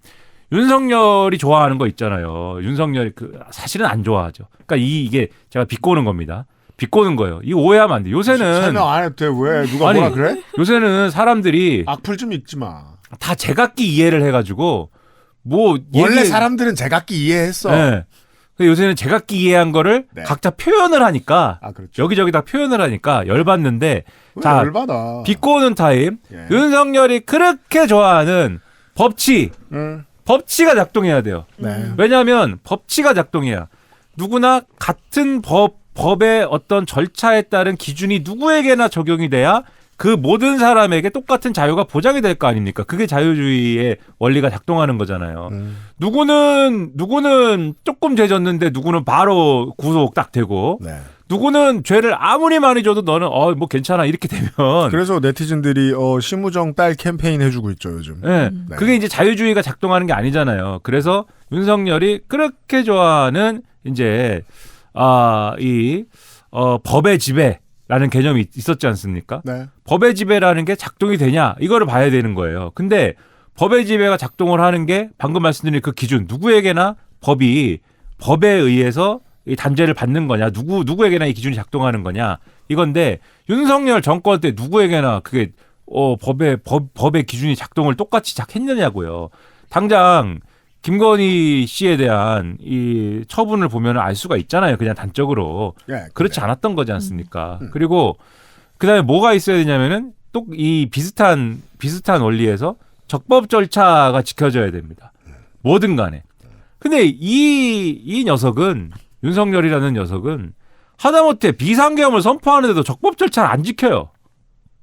윤석열이 좋아하는 거 있잖아요. 윤석열이 사실은 안 좋아하죠. 그러니까 이게 제가 비꼬는 겁니다. 비꼬는 거예요. 이 오해하면 안 돼. 요새는 설명 안 해도 돼. 왜 누가 뭐라 그래? 요새는 사람들이 악플 좀 읽지 마. 다 제각기 이해를 해가지고 뭐 원래 사람들은 제각기 이해했어. 네. 요새는 제각기 이해한 거를 각자 표현을 하니까 그렇죠. 여기저기 다 표현을 하니까 열받는데 자 열받아. 비꼬는 타임 윤석열이 그렇게 좋아하는 법치가 작동해야 돼요. 왜냐하면 법치가 작동해야 누구나 같은 법의 어떤 절차에 따른 기준이 누구에게나 적용이 돼야 그 모든 사람에게 똑같은 자유가 보장이 될 거 아닙니까? 그게 자유주의의 원리가 작동하는 거잖아요. 누구는 조금 죄 졌는데 누구는 바로 구속 딱 되고 누구는 죄를 아무리 많이 줘도 너는 뭐 괜찮아 이렇게 되면 그래서 네티즌들이 심우정 딸 캠페인 해주고 있죠 요즘. 네. 그게 이제 자유주의가 작동하는 게 아니잖아요. 그래서 윤석열이 그렇게 좋아하는 이제 법의 지배라는 개념이 있었지 않습니까? 네. 법의 지배라는 게 작동이 되냐 이거를 봐야 되는 거예요. 근데 법의 지배가 작동을 하는 게 방금 말씀드린 그 기준 누구에게나 법에 의해서 이 단죄를 받는 거냐 누구에게나 이 기준이 작동하는 거냐 이건데 윤석열 정권 때 누구에게나 그게 법의 기준이 작동을 똑같이 했느냐고요. 당장 김건희 씨에 대한 이 처분을 보면 알 수가 있잖아요. 그냥 단적으로. 그렇지 않았던 거지 않습니까? 그리고 그다음에 뭐가 있어야 되냐면은 또 이 비슷한 원리에서 적법 절차가 지켜져야 됩니다. 뭐든 간에. 근데 이 녀석은 윤석열이라는 녀석은 하다못해 비상계엄을 선포하는데도 적법 절차를 안 지켜요.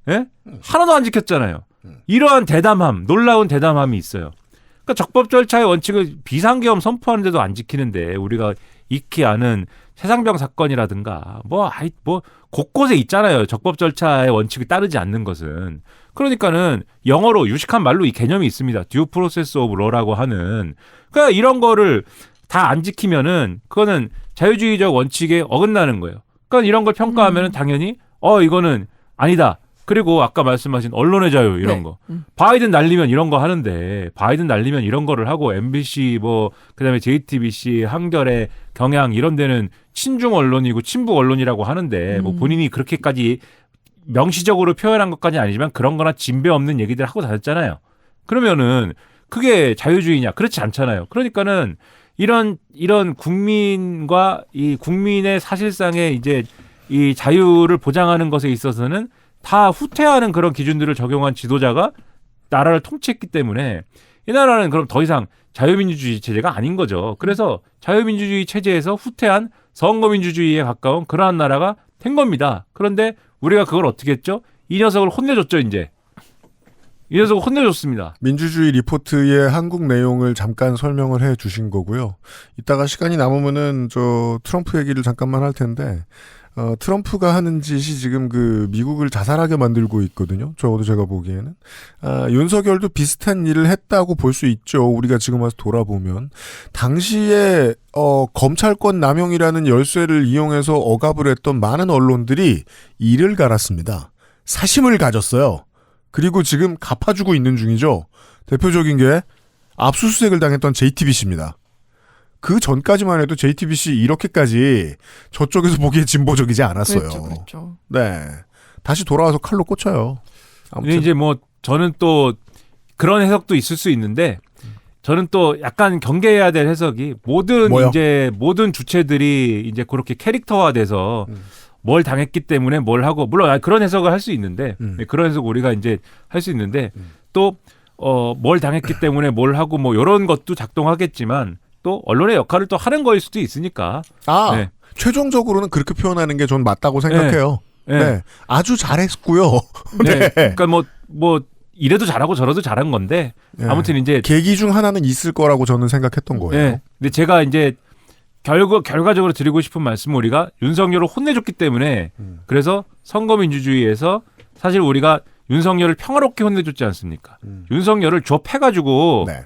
예? 하나도 안 지켰잖아요. 이러한 놀라운 대담함이 있어요. 그러니까 적법 절차의 원칙을 비상계엄 선포하는데도 안 지키는데 우리가 익히 아는 세상병 사건이라든가 뭐 곳곳에 있잖아요. 적법 절차의 원칙을 따르지 않는 것은. 그러니까는 영어로 유식한 말로 이 개념이 있습니다. Due process of law라고 하는. 그러니까 이런 거를 다 안 지키면은 그거는 자유주의적 원칙에 어긋나는 거예요. 그러니까 이런 걸 평가하면은 당연히 이거는 아니다. 그리고 아까 말씀하신 언론의 자유 이런 거. 바이든 날리면 이런 거 하는데 바이든 날리면 이런 거를 하고 MBC 그다음에 JTBC, 한겨레, 경향 이런 데는 친중 언론이고 친북 언론이라고 하는데 본인이 그렇게까지 명시적으로 표현한 것까지 아니지만 그런 거나 진배 없는 얘기들 하고 다녔잖아요. 그러면은 그게 자유주의냐? 그렇지 않잖아요. 그러니까는 이런 국민과 이 국민의 사실상의 이제 이 자유를 보장하는 것에 있어서는 다 후퇴하는 그런 기준들을 적용한 지도자가 나라를 통치했기 때문에 이 나라는 그럼 더 이상 자유민주주의 체제가 아닌 거죠. 그래서 자유민주주의 체제에서 후퇴한 선거민주주의에 가까운 그러한 나라가 된 겁니다. 그런데 우리가 그걸 어떻게 했죠? 이 녀석을 혼내줬죠, 이제. 이 녀석을 혼내줬습니다. 민주주의 리포트의 한국 내용을 잠깐 설명을 해 주신 거고요. 이따가 시간이 남으면은 트럼프 얘기를 잠깐만 할 텐데 트럼프가 하는 짓이 지금 미국을 자살하게 만들고 있거든요. 적어도 제가 보기에는. 윤석열도 비슷한 일을 했다고 볼 수 있죠. 우리가 지금 와서 돌아보면. 당시에, 검찰권 남용이라는 열쇠를 이용해서 억압을 했던 많은 언론들이 이를 갈았습니다. 사심을 가졌어요. 그리고 지금 갚아주고 있는 중이죠. 대표적인 게 압수수색을 당했던 JTBC입니다. 그 전까지만 해도 JTBC 이렇게까지 저쪽에서 보기에 진보적이지 않았어요. 그렇죠. 네. 다시 돌아와서 칼로 꽂혀요. 근데 이제 저는 또 그런 해석도 있을 수 있는데 저는 또 약간 경계해야 될 해석이 모든 주체들이 이제 그렇게 캐릭터화돼서 뭘 당했기 때문에 뭘 하고 물론 그런 해석을 할 수 있는데 그런 해석 우리가 이제 할 수 있는데 또 뭘 당했기 때문에 뭘 하고 이런 것도 작동하겠지만 또 언론의 역할을 또 하는 거일 수도 있으니까. 네. 최종적으로는 그렇게 표현하는 게 전 맞다고 생각해요. 네. 아주 잘했고요. 네. 그러니까 이래도 잘하고 저래도 잘한 건데 아무튼 이제 계기 중 하나는 있을 거라고 저는 생각했던 거예요. 네. 근데 제가 이제 결과적으로 드리고 싶은 말씀은 우리가 윤석열을 혼내줬기 때문에 그래서 선거민주주의에서 사실 우리가 윤석열을 평화롭게 혼내줬지 않습니까? 윤석열을 좁혀가지고 네.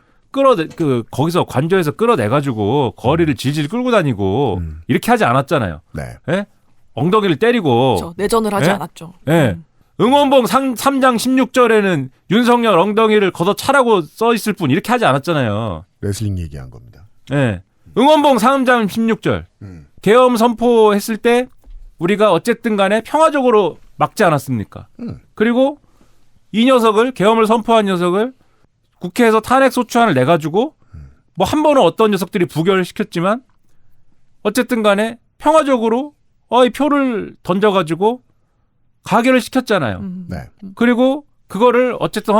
거기서 관저에서 끌어내가지고 거리를 질질 끌고 다니고 이렇게 하지 않았잖아요. 네. 예? 엉덩이를 때리고 그렇죠. 내전을 하지 예? 않았죠. 예. 응원봉 3장 16절에는 윤석열 엉덩이를 걷어차라고 써 있을 뿐 이렇게 하지 않았잖아요. 레슬링 얘기한 겁니다. 예. 응원봉 3장 16절. 계엄 선포했을 때 우리가 어쨌든 간에 평화적으로 막지 않았습니까? 그리고 이 녀석을 계엄을 선포한 녀석을 국회에서 탄핵 소추안을 내가지고 뭐 한 번은 어떤 녀석들이 부결시켰지만 어쨌든 간에 평화적으로 이 표를 던져가지고 가결을 시켰잖아요. 네. 그리고 그거를 어쨌든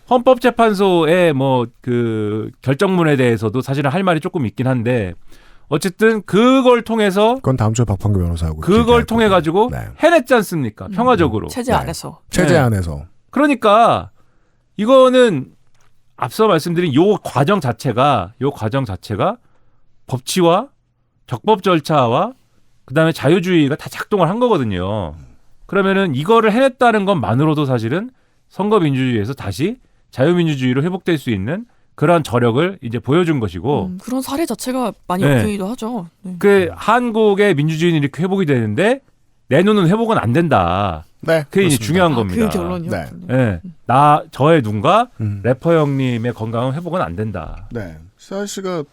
헌법재판소의 뭐 그 결정문에 대해서도 사실은 할 말이 조금 있긴 한데 어쨌든 그걸 통해서 그건 다음 주에 박판규 변호사하고 그걸 통해 가지고 네. 해냈지 않습니까? 평화적으로. 체제 안에서. 체제 네. 안에서. 그러니까 이거는 앞서 말씀드린 요 과정 자체가 법치와 적법 절차와 그다음에 자유주의가 다 작동을 한 거거든요. 그러면은 이거를 해냈다는 것만으로도 사실은 선거 민주주의에서 다시 자유민주주의로 회복될 수 있는 그러한 저력을 이제 보여준 것이고 그런 사례 자체가 많이 네. 엮이기도 하죠. 네. 그 한국의 민주주의는 이렇게 회복이 되는데 내 눈은 회복은 안 된다. 네, 그게 이제 그렇습니다. 중요한 겁니다. 그 결론이요. 네. 네. 저의 눈과 래퍼 형님의 건강은 회복은 안 된다. 네. 시사 씨가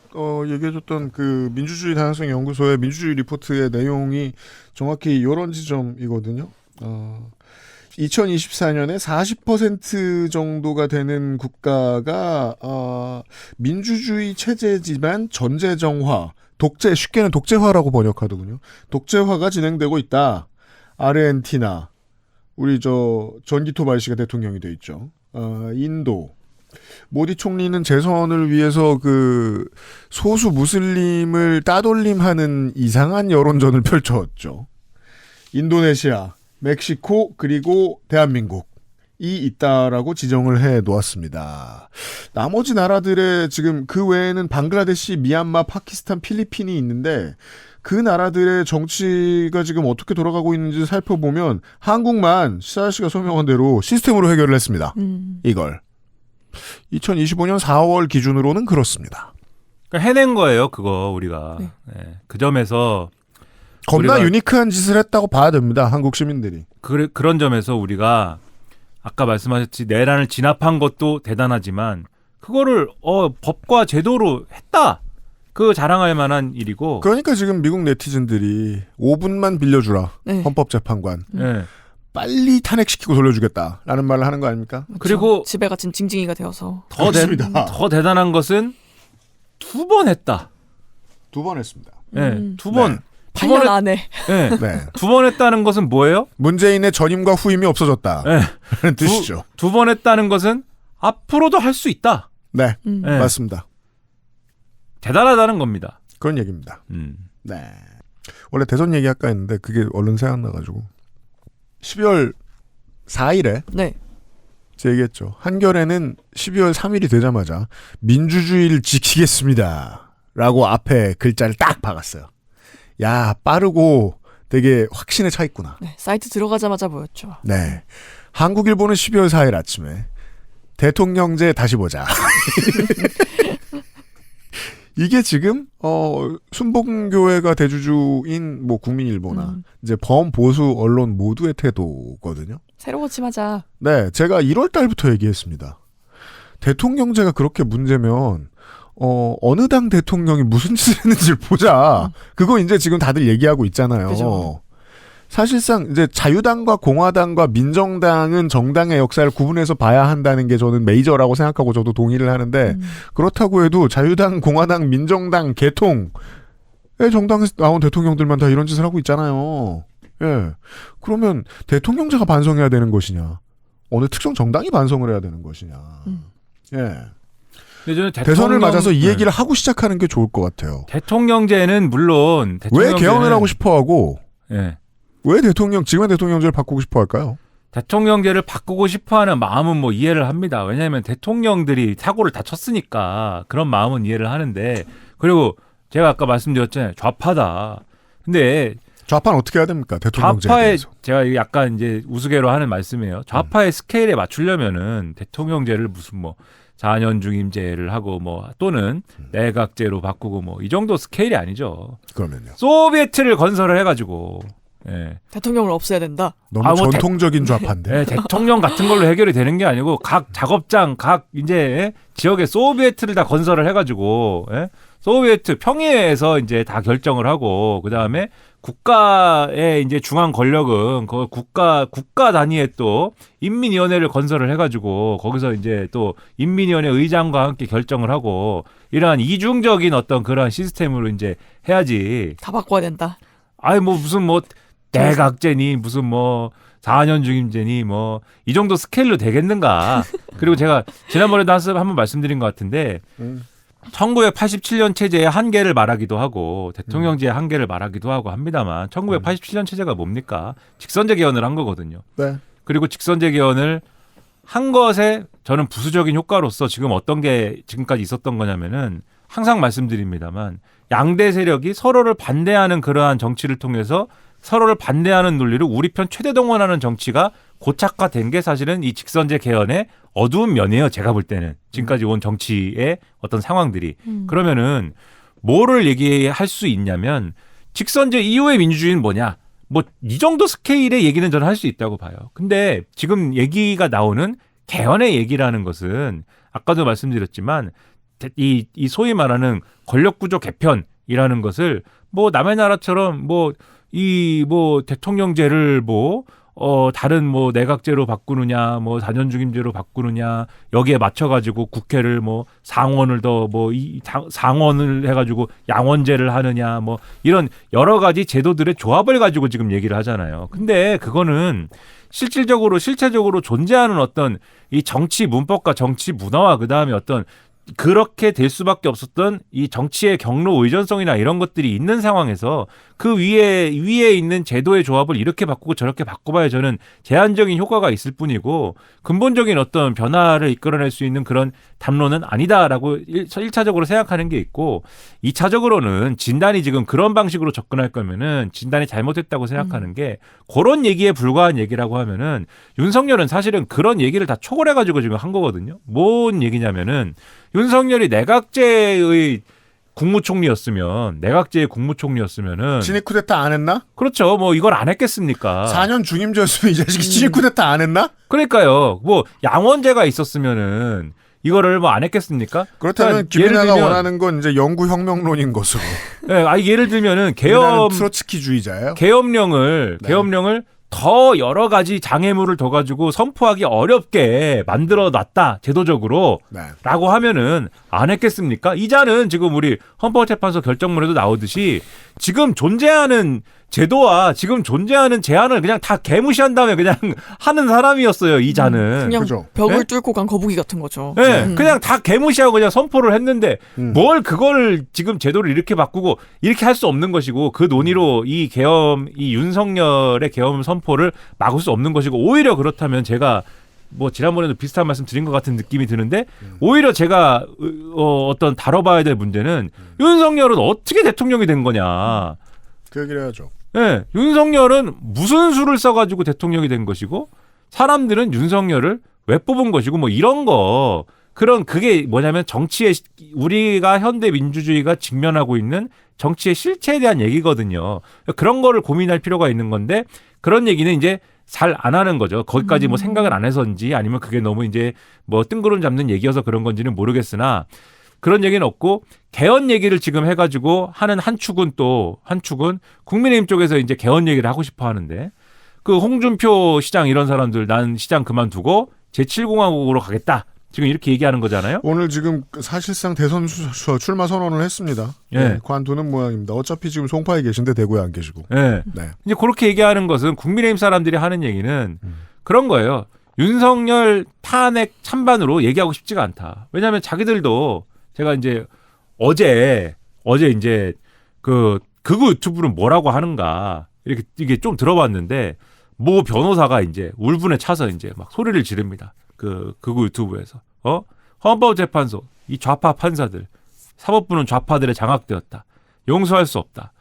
얘기해줬던 그 민주주의 다양성 연구소의 민주주의 리포트의 내용이 정확히 이런 지점이거든요. 2024년에 40% 정도가 되는 국가가 민주주의 체제지만 전제정화, 독재, 쉽게는 독재화라고 번역하더군요. 독재화가 진행되고 있다. 아르헨티나, 우리 전기토 발씨가 대통령이 돼 있죠. 인도. 모디 총리는 재선을 위해서 그 소수 무슬림을 따돌림하는 이상한 여론전을 펼쳤죠. 인도네시아, 멕시코 그리고 대한민국이 있다라고 지정을 해 놓았습니다. 나머지 나라들의 지금 그 외에는 방글라데시, 미얀마, 파키스탄, 필리핀이 있는데 그 나라들의 정치가 지금 어떻게 돌아가고 있는지 살펴보면 한국만 시사 씨가 설명한 대로 시스템으로 해결을 했습니다. 이걸 2025년 4월 기준으로는 그렇습니다. 그러니까 해낸 거예요, 그거 우리가. 네. 네. 그 점에서 겁나 유니크한 짓을 했다고 봐야 됩니다. 한국 시민들이. 그런 점에서 우리가 아까 말씀하셨지 내란을 진압한 것도 대단하지만 그거를 법과 제도로 했다. 그 자랑할 만한 일이고. 그러니까 지금 미국 네티즌들이 5분만 빌려주라. 네. 헌법재판관. 네. 빨리 탄핵시키고 돌려주겠다라는 말을 하는 거 아닙니까? 그렇죠. 그리고 집에 갇힌 징징이가 되어서 더 대단한 것은 2번 했다. 2번 했습니다. 네, 2번. 네. 8년 안에. 네. 네. 2번 했다는 것은 뭐예요? 문재인의 전임과 후임이 없어졌다. 네. 라는 뜻이죠. 2번 했다는 것은 앞으로도 할 수 있다. 네. 네. 맞습니다. 대단하다는 겁니다. 그런 얘기입니다. 네. 원래 대선 얘기 할까 했는데 그게 얼른 생각나가지고 12월 4일에 네. 제가 얘기했죠. 한겨레는 12월 3일이 되자마자 민주주의를 지키겠습니다. 라고 앞에 글자를 딱 박았어요. 야, 빠르고 되게 확신에 차 있구나. 네, 사이트 들어가자마자 보였죠. 네. 한국일보는 12월 4일 아침에 대통령제 다시 보자. 이게 지금 순복음교회가 대주주인 뭐 국민일보나 이제 범보수 언론 모두의 태도거든요. 새로 고침하자. 네, 제가 1월 달부터 얘기했습니다. 대통령제가 그렇게 문제면 어느 당 대통령이 무슨 짓을 했는지를 보자. 그거 이제 지금 다들 얘기하고 있잖아요. 그죠. 사실상 이제 자유당과 공화당과 민정당은 정당의 역사를 구분해서 봐야 한다는 게 저는 메이저라고 생각하고 저도 동의를 하는데 그렇다고 해도 자유당, 공화당, 민정당, 개통의 정당에서 나온 대통령들만 다 이런 짓을 하고 있잖아요. 예. 그러면 대통령제가 반성해야 되는 것이냐? 어느 특정 정당이 반성을 해야 되는 것이냐? 예. 대선을 맞아서 이 얘기를 하고 시작하는 게 좋을 것 같아요. 대통령제는 물론 왜 개헌을 하고 싶어하고 네. 왜 지금의 대통령제를 바꾸고 싶어할까요? 대통령제를 바꾸고 싶어하는 마음은 뭐 이해를 합니다. 왜냐하면 대통령들이 사고를 다 쳤으니까 그런 마음은 이해를 하는데 그리고 제가 아까 말씀드렸잖아요. 좌파다. 근데 좌파는 어떻게 해야 됩니까? 대통령제에 좌파의 대해서. 제가 약간 이제 우스개로 하는 말씀이에요. 좌파의 스케일에 맞추려면은 대통령제를 무슨 뭐 4년 중임제를 하고 뭐 또는 내각제로 바꾸고 뭐 이 정도 스케일이 아니죠. 그러면요. 소비에트를 건설을 해가지고 예. 대통령을 없애야 된다. 너무 전통적인 좌파인데. 예, 대통령 같은 걸로 해결이 되는 게 아니고 각 작업장 각 이제 지역에 소비에트를 다 건설을 해가지고 소비에트 평의회에서 이제 다 결정을 하고 그 다음에 국가의 이제 중앙 권력은 그 국가 단위의 또 인민위원회를 건설을 해가지고 거기서 이제 또 인민위원회 의장과 함께 결정을 하고 이러한 이중적인 어떤 그러한 시스템으로 이제 해야지. 다 바꿔야 된다. 아니 뭐 무슨 뭐 내각제니 무슨 뭐 4년 중임제니 뭐 이 정도 스케일로 되겠는가. 그리고 제가 지난번에도 한번 말씀드린 것 같은데 1987년 체제의 한계를 말하기도 하고 대통령제의 한계를 말하기도 하고 합니다만 1987년 체제가 뭡니까? 직선제 개헌을 한 거거든요. 네. 그리고 직선제 개헌을 한 것에 저는 부수적인 효과로서 지금 어떤 게 지금까지 있었던 거냐면은 항상 말씀드립니다만 양대 세력이 서로를 반대하는 그러한 정치를 통해서 서로를 반대하는 논리를 우리 편 최대 동원하는 정치가 고착화된 게 사실은 이 직선제 개헌의 어두운 면이에요. 제가 볼 때는 지금까지 온 정치의 어떤 상황들이 그러면은 뭐를 얘기할 수 있냐면 직선제 이후의 민주주의는 뭐냐? 뭐 이 정도 스케일의 얘기는 저는 할 수 있다고 봐요. 근데 지금 얘기가 나오는 개헌의 얘기라는 것은 아까도 말씀드렸지만 이 소위 말하는 권력구조 개편이라는 것을 뭐 남의 나라처럼 뭐 대통령제를 다른 뭐 내각제로 바꾸느냐, 뭐 4년 중임제로 바꾸느냐, 여기에 맞춰가지고 국회를 뭐 상원을 상원을 해가지고 양원제를 하느냐, 뭐 이런 여러 가지 제도들의 조합을 가지고 지금 얘기를 하잖아요. 근데 그거는 실체적으로 존재하는 어떤 이 정치 문법과 정치 문화와 그 다음에 어떤 그렇게 될 수밖에 없었던 이 정치의 경로 의존성이나 이런 것들이 있는 상황에서 그 위에 있는 제도의 조합을 이렇게 바꾸고 저렇게 바꿔봐야 저는 제한적인 효과가 있을 뿐이고 근본적인 어떤 변화를 이끌어낼 수 있는 그런 담론은 아니다라고 1차적으로 생각하는 게 있고 2차적으로는 진단이 지금 그런 방식으로 접근할 거면은 진단이 잘못했다고 생각하는 게 그런 얘기에 불과한 얘기라고 하면은 윤석열은 사실은 그런 얘기를 다 초월해가지고 지금 한 거거든요. 뭔 얘기냐면은 윤석열이 내각제의 국무총리였으면은 친일 쿠데타 안 했나? 그렇죠. 뭐 이걸 안 했겠습니까? 4년 중임제였으면 이 자식이 친일 쿠데타 안 했나? 그러니까요. 뭐 양원제가 있었으면은 이거를 뭐 안 했겠습니까? 그렇다면 김연아가 원하는 건 이제 영구혁명론인 것으로. 네, 예를 들면은 트로츠키주의자예요. 계엄령을 더 여러 가지 장애물을 더 가지고 선포하기 어렵게 만들어 놨다 제도적으로 라고 하면은 안 했겠습니까? 이자는 지금 우리 헌법재판소 결정문에도 나오듯이 지금 존재하는 제도와 지금 존재하는 제한을 그냥 다 개무시한 다음에 그냥 하는 사람이었어요. 이자는. 그냥 벽을 뚫고 간 거북이 같은 거죠. 네, 그냥 다 개무시하고 그냥 선포를 했는데 뭘 그걸 지금 제도를 이렇게 바꾸고 이렇게 할 수 없는 것이고 그 논의로 이 윤석열의 계엄 선포를 막을 수 없는 것이고 오히려 그렇다면 제가 뭐 지난번에도 비슷한 말씀 드린 것 같은 느낌이 드는데 오히려 제가 어떤 다뤄봐야 될 문제는 윤석열은 어떻게 대통령이 된 거냐. 그 얘기를 해야죠. 네, 윤석열은 무슨 수를 써가지고 대통령이 된 것이고 사람들은 윤석열을 왜 뽑은 것이고 뭐 이런 거 그게 뭐냐면 정치의 우리가 현대 민주주의가 직면하고 있는 정치의 실체에 대한 얘기거든요. 그런 거를 고민할 필요가 있는 건데 그런 얘기는 이제 잘 안 하는 거죠. 거기까지 뭐 생각을 안 해서인지 아니면 그게 너무 이제 뭐 뜬구름 잡는 얘기여서 그런 건지는 모르겠으나 그런 얘기는 없고 개헌 얘기를 지금 해가지고 하는 한 축은 국민의힘 쪽에서 이제 개헌 얘기를 하고 싶어 하는데 그 홍준표 시장 이런 사람들 난 시장 그만두고 제7공화국으로 가겠다. 지금 이렇게 얘기하는 거잖아요. 오늘 지금 사실상 대선 출마 선언을 했습니다. 네, 관두는 모양입니다. 어차피 지금 송파에 계신데 대구에 안 계시고. 네. 이제 그렇게 얘기하는 것은 국민의힘 사람들이 하는 얘기는 그런 거예요. 윤석열 탄핵 찬반으로 얘기하고 싶지가 않다. 왜냐하면 자기들도 제가 이제 어제 이제 그거 유튜브는 뭐라고 하는가 이게 좀 들어봤는데 모 변호사가 이제 울분에 차서 이제 막 소리를 지릅니다. 그거 유튜브에서 헌법재판소 이 좌파 판사들 사법부는 좌파들에 장악되었다. 용서할 수 없다.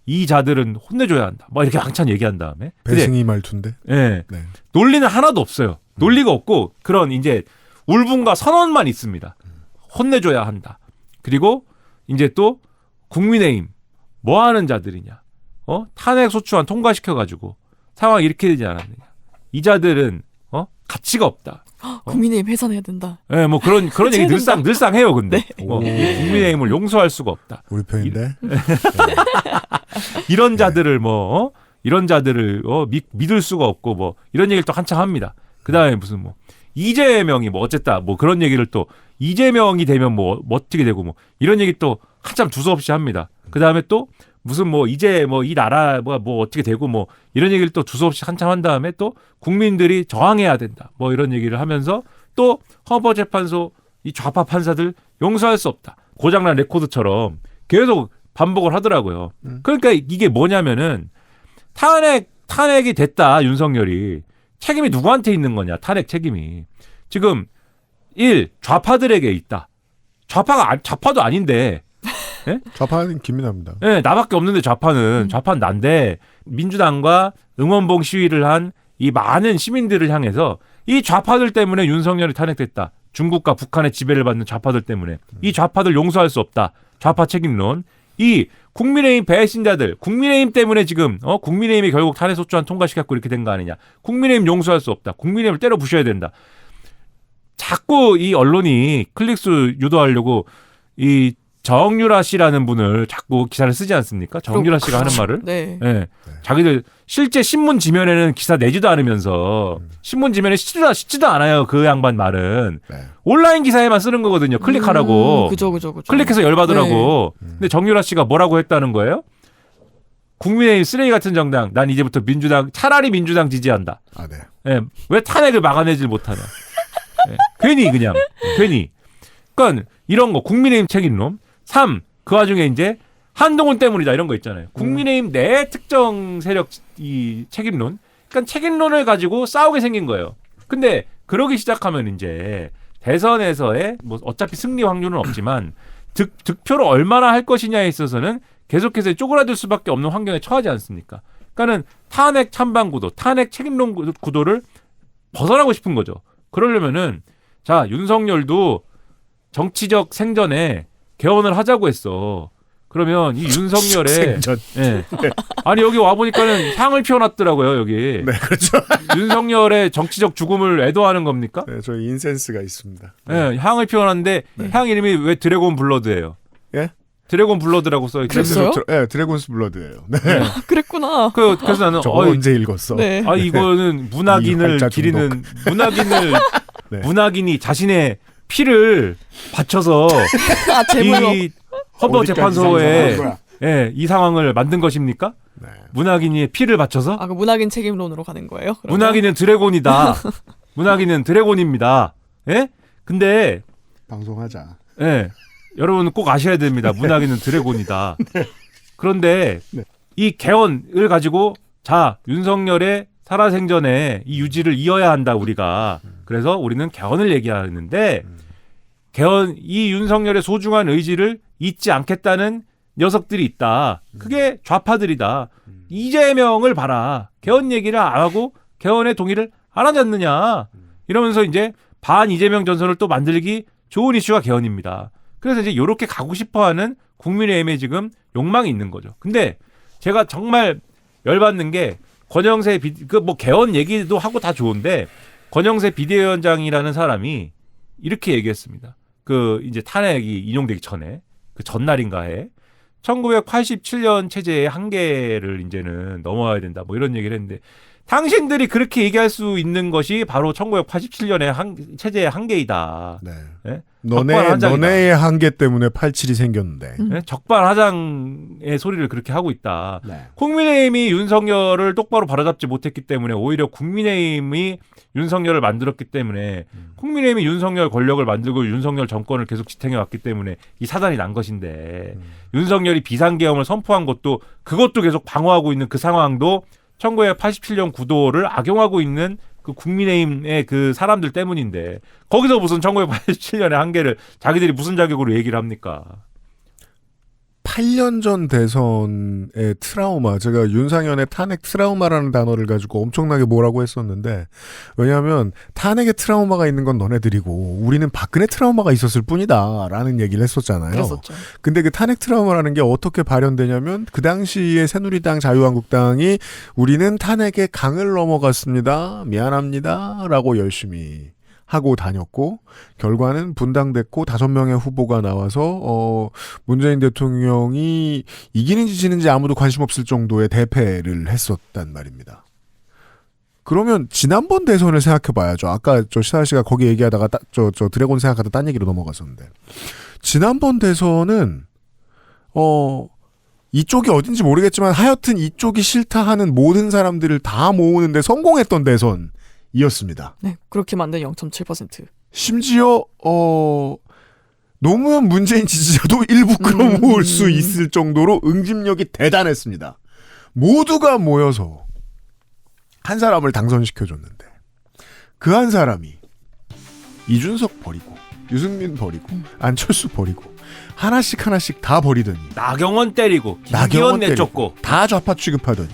이 자들은 혼내줘야 한다. 뭐 이렇게 왕창 얘기한 다음에 배승희 말투인데. 예. 네. 논리는 하나도 없어요. 논리가 없고 그런 이제 울분과 선언만 있습니다. 혼내줘야 한다. 그리고 이제 또 국민의힘 뭐 하는 자들이냐. 탄핵 소추안 통과시켜가지고 상황이 이렇게 되지 않았느냐. 이 자들은 가치가 없다. 국민의힘 해산해야 된다. 예, 뭐 그런 얘기 늘상 해요. 근데 네. 국민의힘을 용서할 수가 없다. 우리 편인데. 이런 자들을 이런 자들을 믿을 수가 없고 뭐 이런 얘기를 또 한창 합니다. 그다음에 무슨 뭐 이재명이 뭐 어쨌다 뭐 그런 얘기를 또 이재명이 되면 뭐 어떻게 되고 뭐 이런 얘기 또 한참 두서없이 합니다. 그다음에 또 무슨 뭐 이제 뭐 이 나라 뭐 어떻게 되고 뭐 이런 얘기를 또 두서없이 한참 한 다음에 또 국민들이 저항해야 된다. 뭐 이런 얘기를 하면서 또 헌법재판소 이 좌파 판사들 용서할 수 없다. 고장난 레코드처럼 계속 반복을 하더라고요. 그러니까 이게 뭐냐면은 탄핵이 됐다. 윤석열이. 책임이 누구한테 있는 거냐. 탄핵 책임이. 지금 좌파들에게 있다. 좌파도 아닌데. 네? 좌파는 김민아입니다. 네, 나밖에 없는데 좌파는 난데 민주당과 응원봉 시위를 한 이 많은 시민들을 향해서 이 좌파들 때문에 윤석열이 탄핵됐다. 중국과 북한의 지배를 받는 좌파들 때문에 이 좌파들 용서할 수 없다. 좌파 책임론. 이 국민의힘 배신자들, 국민의힘 때문에 지금 국민의힘이 결국 탄핵소추안 통과시켰고 이렇게 된 거 아니냐. 국민의힘 용서할 수 없다. 국민의힘을 때려 부셔야 된다. 자꾸 이 언론이 클릭수 유도하려고 이 정유라 씨라는 분을 자꾸 기사를 쓰지 않습니까? 정유라 씨가 하는 말을. 네. 네. 자기들 실제 신문 지면에는 기사 내지도 않으면서 신문 지면에 씻지도 않아요. 그 양반 말은. 네. 온라인 기사에만 쓰는 거거든요. 클릭하라고. 그죠. 클릭해서 열받으라고. 네. 근데 정유라 씨가 뭐라고 했다는 거예요? 국민의힘 쓰레기 같은 정당. 난 이제부터 차라리 민주당 지지한다. 아, 네. 네. 왜 탄핵을 막아내질 못하냐. 네. 괜히. 그러니까 이런 거 국민의힘 책임론. 3. 그 와중에 이제 한동훈 때문이다 이런 거 있잖아요. 국민의힘 내 특정 세력 이 책임론. 그러니까 책임론을 가지고 싸우게 생긴 거예요. 근데 그러기 시작하면 이제 대선에서의 뭐 어차피 승리 확률은 없지만 득표를 얼마나 할 것이냐에 있어서는 계속해서 쪼그라들 수밖에 없는 환경에 처하지 않습니까? 그러니까는 탄핵 찬반 구도, 탄핵 책임론 구도를 벗어나고 싶은 거죠. 그러려면은 자 윤석열도 정치적 생전에 개헌을 하자고 했어. 그러면 이 윤석열의 생전. 네. 아니 여기 와 보니까는 향을 피워놨더라고요 여기. 네, 그렇죠. 윤석열의 정치적 죽음을 애도하는 겁니까? 네, 저희 인센스가 있습니다. 네, 향을 피워놨는데 향 이름이 왜 드래곤 블러드예요? 예? 드래곤 블러드라고 써 있죠. 그랬어요? 네, 드래곤스 블러드예요. 네. 그랬구나. 그래서 나는 저거 언제 읽었어? 네. 이거는 문학인을 기리는 네. 문학인이 자신의 피를 바쳐서 제물로 이 헌법재판소에 이 상황을 만든 것입니까? 네. 문학인이 피를 바쳐서? 그 문학인 책임론으로 가는 거예요? 그러면? 문학인은 드래곤이다. 문학인은 드래곤입니다. 예? 근데 방송하자. 예. 여러분 꼭 아셔야 됩니다. 문학인은 드래곤이다. 네. 그런데 네. 이 개헌을 가지고 자 윤석열의 살아생전에 이 유지를 이어야 한다 우리가. 그래서 우리는 개헌을 얘기하는데 이 윤석열의 소중한 의지를 잊지 않겠다는 녀석들이 있다. 그게 좌파들이다. 이재명을 봐라. 개헌 얘기를 안 하고 개헌의 동의를 안 하지 않느냐. 이러면서 이제 반 이재명 전선을 또 만들기 좋은 이슈가 개헌입니다. 그래서 이제 이렇게 가고 싶어하는 국민의힘에 지금 욕망이 있는 거죠. 근데 제가 정말 열받는 게 권영세 뭐 개헌 얘기도 하고 다 좋은데 권영세 비대위원장이라는 사람이 이렇게 얘기했습니다. 이제 탄핵이 인용되기 전에 그 전날인가에 1987년 체제의 한계를 이제는 넘어야 된다. 뭐 이런 얘기를 했는데 당신들이 그렇게 얘기할 수 있는 것이 바로 1987년의 체제의 한계이다. 네. 네? 너네의 한계 때문에 87이 생겼는데. 네? 적반하장의 소리를 그렇게 하고 있다. 네. 국민의힘이 윤석열을 똑바로 바로잡지 못했기 때문에 오히려 국민의힘이 윤석열을 만들었기 때문에 국민의힘이 윤석열 권력을 만들고 윤석열 정권을 계속 지탱해왔기 때문에 이 사단이 난 것인데 윤석열이 비상계엄을 선포한 것도 그것도 계속 방어하고 있는 그 상황도 1987년 구도를 악용하고 있는 그 국민의힘의 그 사람들 때문인데 거기서 무슨 1987년의 한계를 자기들이 무슨 자격으로 얘기를 합니까? 8년 전 대선의 트라우마, 제가 윤상현의 탄핵 트라우마라는 단어를 가지고 엄청나게 뭐라고 했었는데, 왜냐하면 탄핵의 트라우마가 있는 건 너네들이고 우리는 박근혜 트라우마가 있었을 뿐이다 라는 얘기를 했었잖아요. 그랬었죠. 근데 그 탄핵 트라우마라는 게 어떻게 발현되냐면 그 당시에 새누리당 자유한국당이 우리는 탄핵의 강을 넘어갔습니다. 미안합니다 라고 열심히 하고 다녔고 결과는 분당됐고 5명의 후보가 나와서 문재인 대통령이 이기는지 지는지 아무도 관심 없을 정도의 대패를 했었단 말입니다. 그러면 지난번 대선을 생각해 봐야죠. 아까 저 시사 씨가 거기 얘기하다가 저 드래곤 생각하다 딴 얘기로 넘어갔었는데 지난번 대선은 이쪽이 어딘지 모르겠지만 하여튼 이쪽이 싫다 하는 모든 사람들을 다 모으는데 성공했던 대선이었습니다. 네, 그렇게 만든 0.7%. 심지어 노무현 문재인 지지자도 일부 끌어모을 수 있을 정도로 응집력이 대단했습니다. 모두가 모여서 한 사람을 당선시켜줬는데 그 한 사람이 이준석 버리고 유승민 버리고 안철수 버리고 하나씩 다 버리더니 나경원 때리고 김기현 내쫓고 다 좌파 취급하더니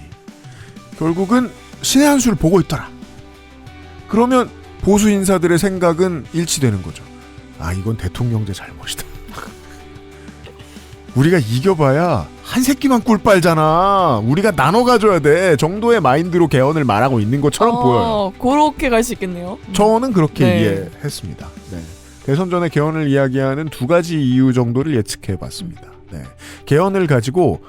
결국은 신의 한 수를 보고 있더라. 그러면 보수 인사들의 생각은 일치되는 거죠. 아, 이건 대통령제 잘못이다. 우리가 이겨봐야 한 새끼만 꿀 빨잖아. 우리가 나눠 가져야 돼 정도의 마인드로 개헌을 말하고 있는 것처럼 보여요. 그렇게 갈 수 있겠네요. 저는 그렇게 이해했습니다. 네. 대선 전에 개헌을 이야기하는 2가지 이유 정도를 예측해봤습니다. 네. 개헌을 가지고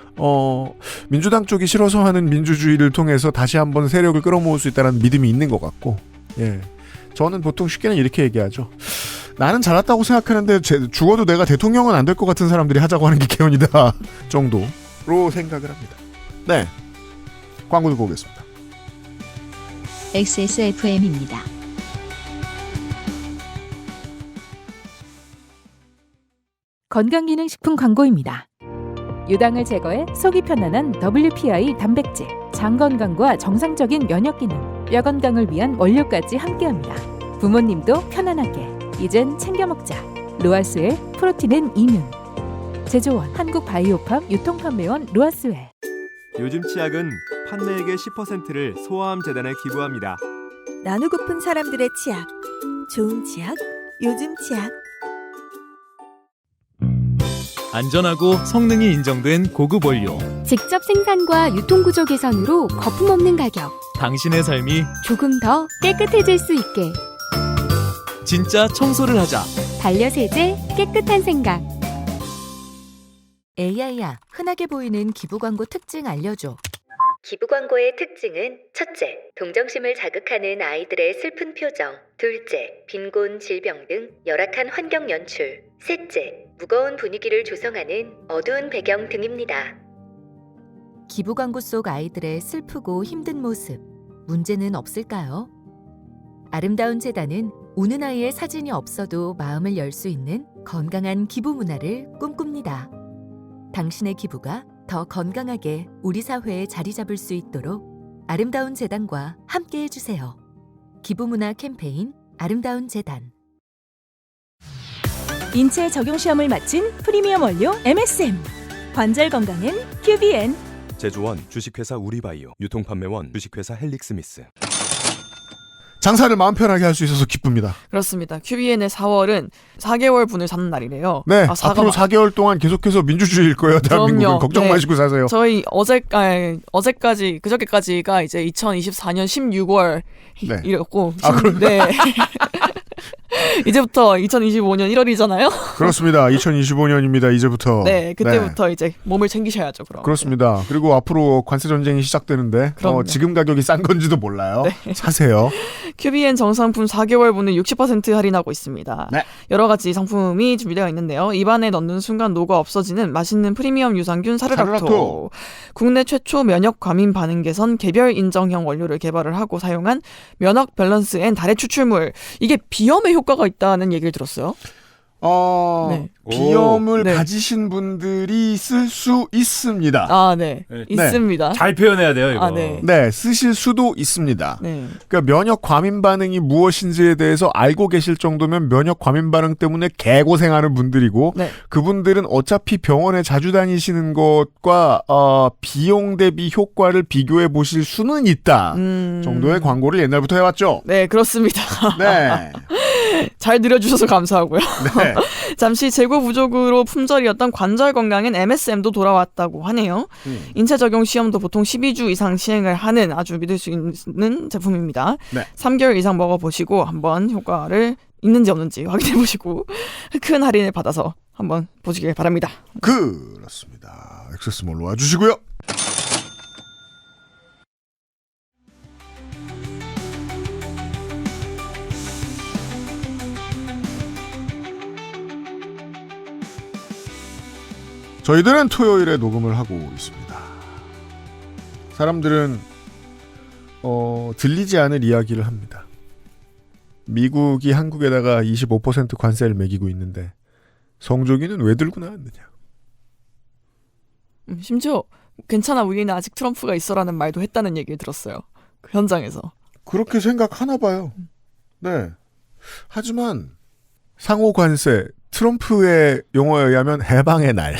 민주당 쪽이 싫어서 하는 민주주의를 통해서 다시 한번 세력을 끌어모을 수 있다는 믿음이 있는 것 같고, 예. 저는 보통 쉽게는 이렇게 얘기하죠. 나는 잘났다고 생각하는데 죽어도 내가 대통령은 안 될 것 같은 사람들이 하자고 하는 게 개헌이다 정도로 생각을 합니다. 네, 광고 듣고 오겠습니다. XSFM입니다. 건강기능식품 광고입니다. 유당을 제거해 속이 편안한 WPI 단백질, 장 건강과 정상적인 면역 기능, 뼈 건강을 위한 원료까지 함께합니다. 부모님도 편안하게 이젠 챙겨 먹자. 로아스웰 프로틴은 이뮨. 제조원 한국바이오팜 유통판매원 로아스웰. 요즘 치약은 판매액의 10%를 소아암 재단에 기부합니다. 나누고픈 사람들의 치약. 좋은 치약, 요즘 치약. 안전하고 성능이 인정된 고급 원료. 직접 생산과 유통구조 개선으로 거품 없는 가격. 당신의 삶이 조금 더 깨끗해질 수 있게. 진짜 청소를 하자. 반려세제 깨끗한 생각. AI야, 흔하게 보이는 기부 광고 특징 알려줘. 기부 광고의 특징은 첫째, 동정심을 자극하는 아이들의 슬픈 표정. 둘째, 빈곤, 질병 등 열악한 환경 연출. 셋째, 무거운 분위기를 조성하는 어두운 배경 등입니다. 기부 광고 속 아이들의 슬프고 힘든 모습, 문제는 없을까요? 아름다운 재단은 우는 아이의 사진이 없어도 마음을 열 수 있는 건강한 기부 문화를 꿈꿉니다. 당신의 기부가 더 건강하게 우리 사회에 자리 잡을 수 있도록 아름다운 재단과 함께해 주세요. 기부 문화 캠페인 아름다운 재단. 인체 적용 시험을 마친 프리미엄 원료 MSM. 관절 건강엔 QBN. 제조원 주식회사 우리바이오, 유통판매원 주식회사 헬릭스미스. 장사를 마음 편하게 할 수 있어서 기쁩니다. 그렇습니다. QBN의 4월은 4개월 분을 사는 날이래요. 네, 앞으로 4개월 동안 계속해서 민주주의일 거예요. 대한민국은. 걱정 마시고 사세요. 저희 어제까지 그저께까지가 이제 2024년 16월 이랬고, 네. 이제부터 2025년 1월이잖아요. 그렇습니다. 2025년입니다. 이제부터. 네, 그때부터 이제 몸을 챙기셔야죠. 그럼. 그렇습니다. 그리고 앞으로 관세 전쟁이 시작되는데 지금 가격이 싼 건지도 몰라요. 네. 사세요. QBN 정상품 4개월분을 60% 할인하고 있습니다. 네. 여러 가지 상품이 준비되어 있는데요. 입안에 넣는 순간 녹아 없어지는 맛있는 프리미엄 유산균 사르락토. 국내 최초 면역 과민 반응 개선 개별 인정형 원료를 개발을 하고 사용한 면역 밸런스 앤 달의 추출물. 이게 비염에 효과가 있다는 얘기를 들었어요. 네. 비염을 네. 가지신 분들이 쓸 수 있습니다. 아, 네. 있습니다. 잘 표현해야 돼요, 이거. 아, 네. 네, 쓰실 수도 있습니다. 네. 그러니까 면역 과민 반응이 무엇인지에 대해서 알고 계실 정도면 면역 과민 반응 때문에 개고생하는 분들이고 네. 그분들은 어차피 병원에 자주 다니시는 것과 비용 대비 효과를 비교해 보실 수는 있다. 정도의 광고를 옛날부터 해왔죠. 네, 그렇습니다. 네. 잘 들어주셔서 감사하고요. 네. 잠시 재고 부족으로 품절이었던 관절 건강엔 MSM도 돌아왔다고 하네요. 인체 적용 시험도 보통 12주 이상 시행을 하는 아주 믿을 수 있는 제품입니다. 네. 3개월 이상 먹어보시고 한번 효과를 있는지 없는지 확인해보시고 큰 할인을 받아서 한번 보시길 바랍니다. 그렇습니다. 액세스몰로 와주시고요. 저희들은 토요일에 녹음을 하고 있습니다. 사람들은 들리지 않을 이야기를 합니다. 미국이 한국에다가 25% 관세를 매기고 있는데 성조기는 왜 들고 나왔느냐. 심지어 괜찮아 우리는 아직 트럼프가 있어라는 말도 했다는 얘기를 들었어요. 그 현장에서. 그렇게 생각하나 봐요. 네. 하지만 상호 관세, 트럼프의 용어에 의하면 해방의 날을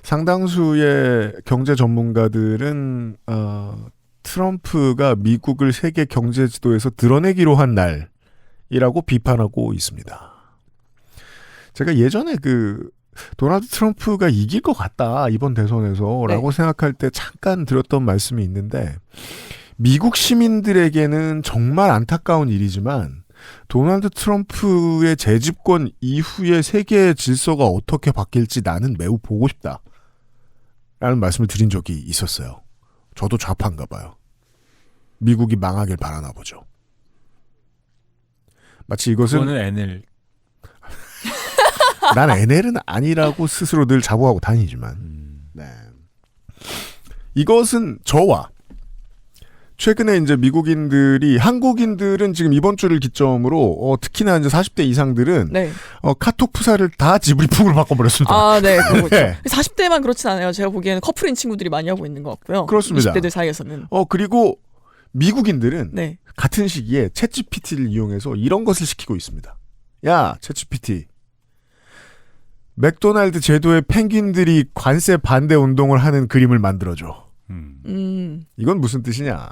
상당수의 경제 전문가들은 트럼프가 미국을 세계 경제 지도에서 드러내기로 한 날이라고 비판하고 있습니다. 제가 예전에 도널드 트럼프가 이길 것 같다 이번 대선에서 라고 생각할 때 잠깐 드렸던 말씀이 있는데 미국 시민들에게는 정말 안타까운 일이지만 도널드 트럼프의 재집권 이후의 세계의 질서가 어떻게 바뀔지 나는 매우 보고 싶다 라는 말씀을 드린 적이 있었어요. 저도 좌파인가 봐요. 미국이 망하길 바라나 보죠. 마치 이것은 그거는 NL 난 NL은 아니라고 스스로 늘 자부하고 다니지만 네. 이것은 저와 최근에 이제 미국인들이 한국인들은 지금 이번 주를 기점으로 특히나 이제 40대 이상들은 카톡 프사를 다 지브리풍으로 바꿔버렸습니다. 아, 네, 그렇죠. 네. 40대만 그렇진 않아요. 제가 보기에는 커플인 친구들이 많이 하고 있는 것 같고요. 그렇습니다. 20대들 사이에서는. 그리고 미국인들은 같은 시기에 챗GPT를 이용해서 이런 것을 시키고 있습니다. 야, 챗GPT. 맥도날드 제도에 펭귄들이 관세 반대 운동을 하는 그림을 만들어줘. 이건 무슨 뜻이냐.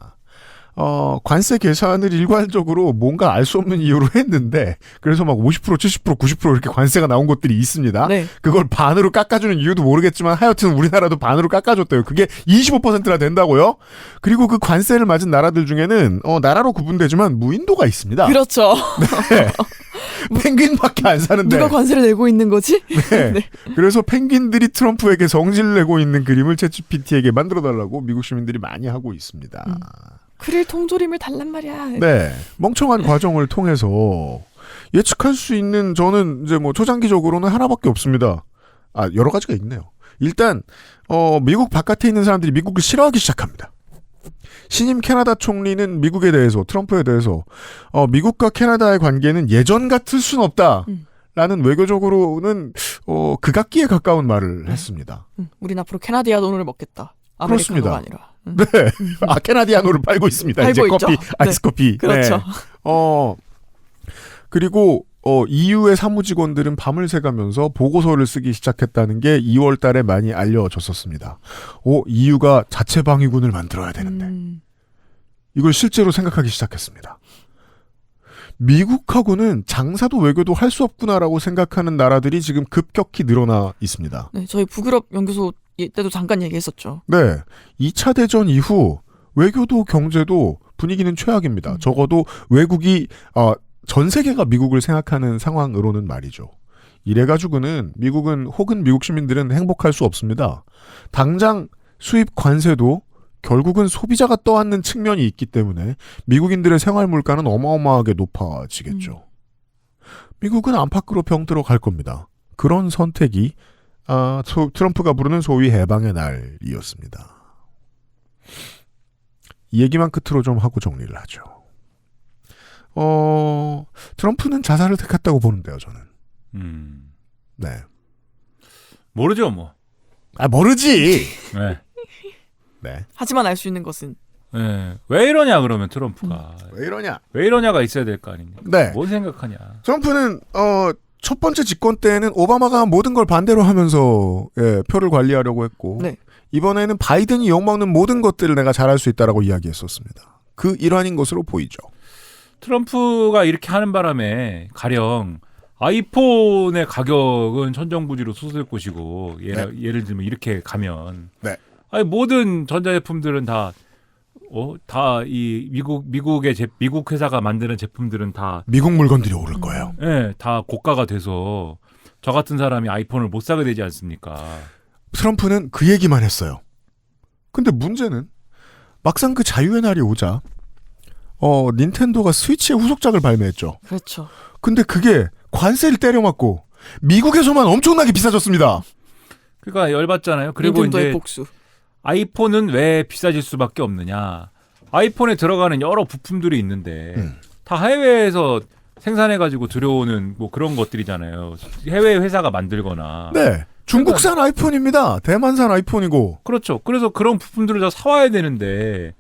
관세 계산을 일괄적으로 뭔가 알 수 없는 이유로 했는데 그래서 막 50%, 70%, 90% 이렇게 관세가 나온 곳들이 있습니다. 네. 그걸 반으로 깎아주는 이유도 모르겠지만 하여튼 우리나라도 반으로 깎아줬대요. 그게 25%나 된다고요? 그리고 그 관세를 맞은 나라들 중에는 나라로 구분되지만 무인도가 있습니다. 그렇죠. 네. 펭귄밖에 안 사는데 누가 관세를 내고 있는 거지? 네. 네. 그래서 펭귄들이 트럼프에게 성질을 내고 있는 그림을 챗GPT에게 만들어달라고 미국 시민들이 많이 하고 있습니다. 그릴 통조림을 달란 말이야. 네. 멍청한 과정을 통해서 예측할 수 있는 저는 이제 뭐 초장기적으로는 하나밖에 없습니다. 여러 가지가 있네요. 일단 미국 바깥에 있는 사람들이 미국을 싫어하기 시작합니다. 신임 캐나다 총리는 미국에 대해서 트럼프에 대해서 미국과 캐나다의 관계는 예전 같을 순 없다. 라는 외교적으로는 극악기에 가까운 말을 했습니다. 우린 앞으로 캐나디아노를 먹겠다. 아메리카노가 아니라. 네. 캐나디아노를 팔고 있습니다. 팔고 이제 있죠. 커피, 아이스 커피. 그렇죠. 네. 그리고 EU의 사무직원들은 밤을 새가면서 보고서를 쓰기 시작했다는 게 2월 달에 많이 알려졌었습니다. EU가 자체 방위군을 만들어야 되는데. 이걸 실제로 생각하기 시작했습니다. 미국하고는 장사도 외교도 할 수 없구나라고 생각하는 나라들이 지금 급격히 늘어나 있습니다. 네, 저희 북유럽 연구소 때도 잠깐 얘기했었죠. 네. 2차 대전 이후 외교도 경제도 분위기는 최악입니다. 적어도 외국이 전 세계가 미국을 생각하는 상황으로는 말이죠. 이래가지고는 미국은 혹은 미국 시민들은 행복할 수 없습니다. 당장 수입 관세도 결국은 소비자가 떠안는 측면이 있기 때문에 미국인들의 생활 물가는 어마어마하게 높아지겠죠. 미국은 안팎으로 병 들어갈 겁니다. 그런 선택이 트럼프가 부르는 소위 해방의 날이었습니다. 이 얘기만 끝으로 좀 하고 정리를 하죠. 트럼프는 자살을 택했다고 보는데요, 저는. 네. 모르죠, 뭐. 모르지. 네. 네. 하지만 알 수 있는 것은. 네. 왜 이러냐 그러면 트럼프가. 왜 이러냐? 왜 이러냐가 있어야 될 거 아닙니까? 네. 뭔 생각하냐? 트럼프는 첫 번째 집권 때는 오바마가 모든 걸 반대로 하면서 표를 관리하려고 했고 네. 이번에는 바이든이 욕먹는 모든 것들을 내가 잘할 수 있다라고 이야기했었습니다. 그 일환인 것으로 보이죠. 트럼프가 이렇게 하는 바람에 가령 아이폰의 가격은 천정부지로 솟을 것이고 예를 들면 이렇게 가면 아니 모든 전자제품들은 다 이 미국 회사가 만드는 제품들은 다 미국 물건들이 오를 거예요. 네, 다 고가가 돼서 저 같은 사람이 아이폰을 못 사게 되지 않습니까? 트럼프는 그 얘기만 했어요. 근데 문제는 막상 그 자유의 날이 오자 닌텐도가 스위치의 후속작을 발매했죠. 그렇죠. 근데 그게 관세를 때려맞고 미국에서만 엄청나게 비싸졌습니다. 그러니까 열받잖아요. 그리고 이제 복수. 아이폰은 왜 비싸질 수밖에 없느냐. 아이폰에 들어가는 여러 부품들이 있는데 다 해외에서 생산해가지고 들여오는 뭐 그런 것들이잖아요. 해외 회사가 만들거나. 네. 중국산 아이폰입니다. 대만산 아이폰이고. 그렇죠. 그래서 그런 부품들을 다 사와야 되는데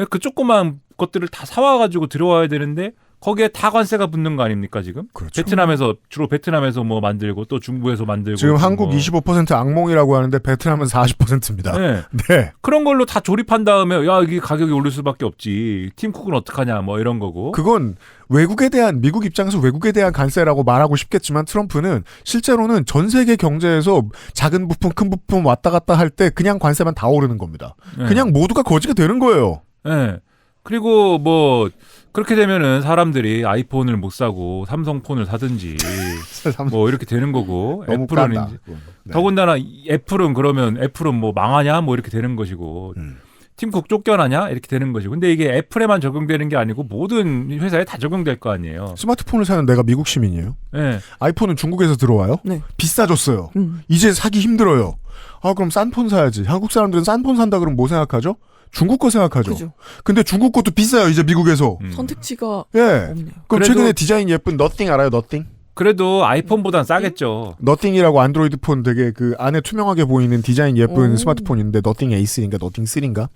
그 조그만 것들을 다 사와가지고 들여와야 되는데 거기에 다 관세가 붙는 거 아닙니까 지금? 그렇죠. 주로 베트남에서 뭐 만들고 또 중국에서 만들고 지금 한국 25% 악몽이라고 하는데 베트남은 40%입니다. 네. 네. 그런 걸로 다 조립한 다음에 야 이게 가격이 오를 수밖에 없지. 팀쿡은 어떡하냐 뭐 이런 거고. 그건 미국 입장에서 외국에 대한 관세라고 말하고 싶겠지만 트럼프는 실제로는 전 세계 경제에서 작은 부품 큰 부품 왔다 갔다 할 때 그냥 관세만 다 오르는 겁니다. 네. 그냥 모두가 거지가 되는 거예요. 네. 그리고 뭐 그렇게 되면은 사람들이 아이폰을 못 사고 삼성폰을 사든지 뭐 이렇게 되는 거고 애플은 이제 더군다나 애플은 뭐 망하냐 뭐 이렇게 되는 것이고 팀쿡 쫓겨나냐 이렇게 되는 것이고 근데 이게 애플에만 적용되는 게 아니고 모든 회사에 다 적용될 거 아니에요. 스마트폰을 사는 내가 미국 시민이에요. 네. 아이폰은 중국에서 들어와요. 네. 비싸졌어요. 이제 사기 힘들어요. 그럼 싼 폰 사야지. 한국 사람들은 싼 폰 산다 그러면 뭐 생각하죠? 중국 거 생각하죠. 그죠. 근데 중국 것도 비싸요. 이제 미국에서. 선택지가 없네요. 그럼 최근에 디자인 예쁜 너띵 알아요? 너띵? 그래도 아이폰보단 싸겠죠. 너띵이라고 안드로이드 폰 되게 그 안에 투명하게 보이는 디자인 예쁜 스마트폰인데 너띵 에이스인가 너띵 3인가?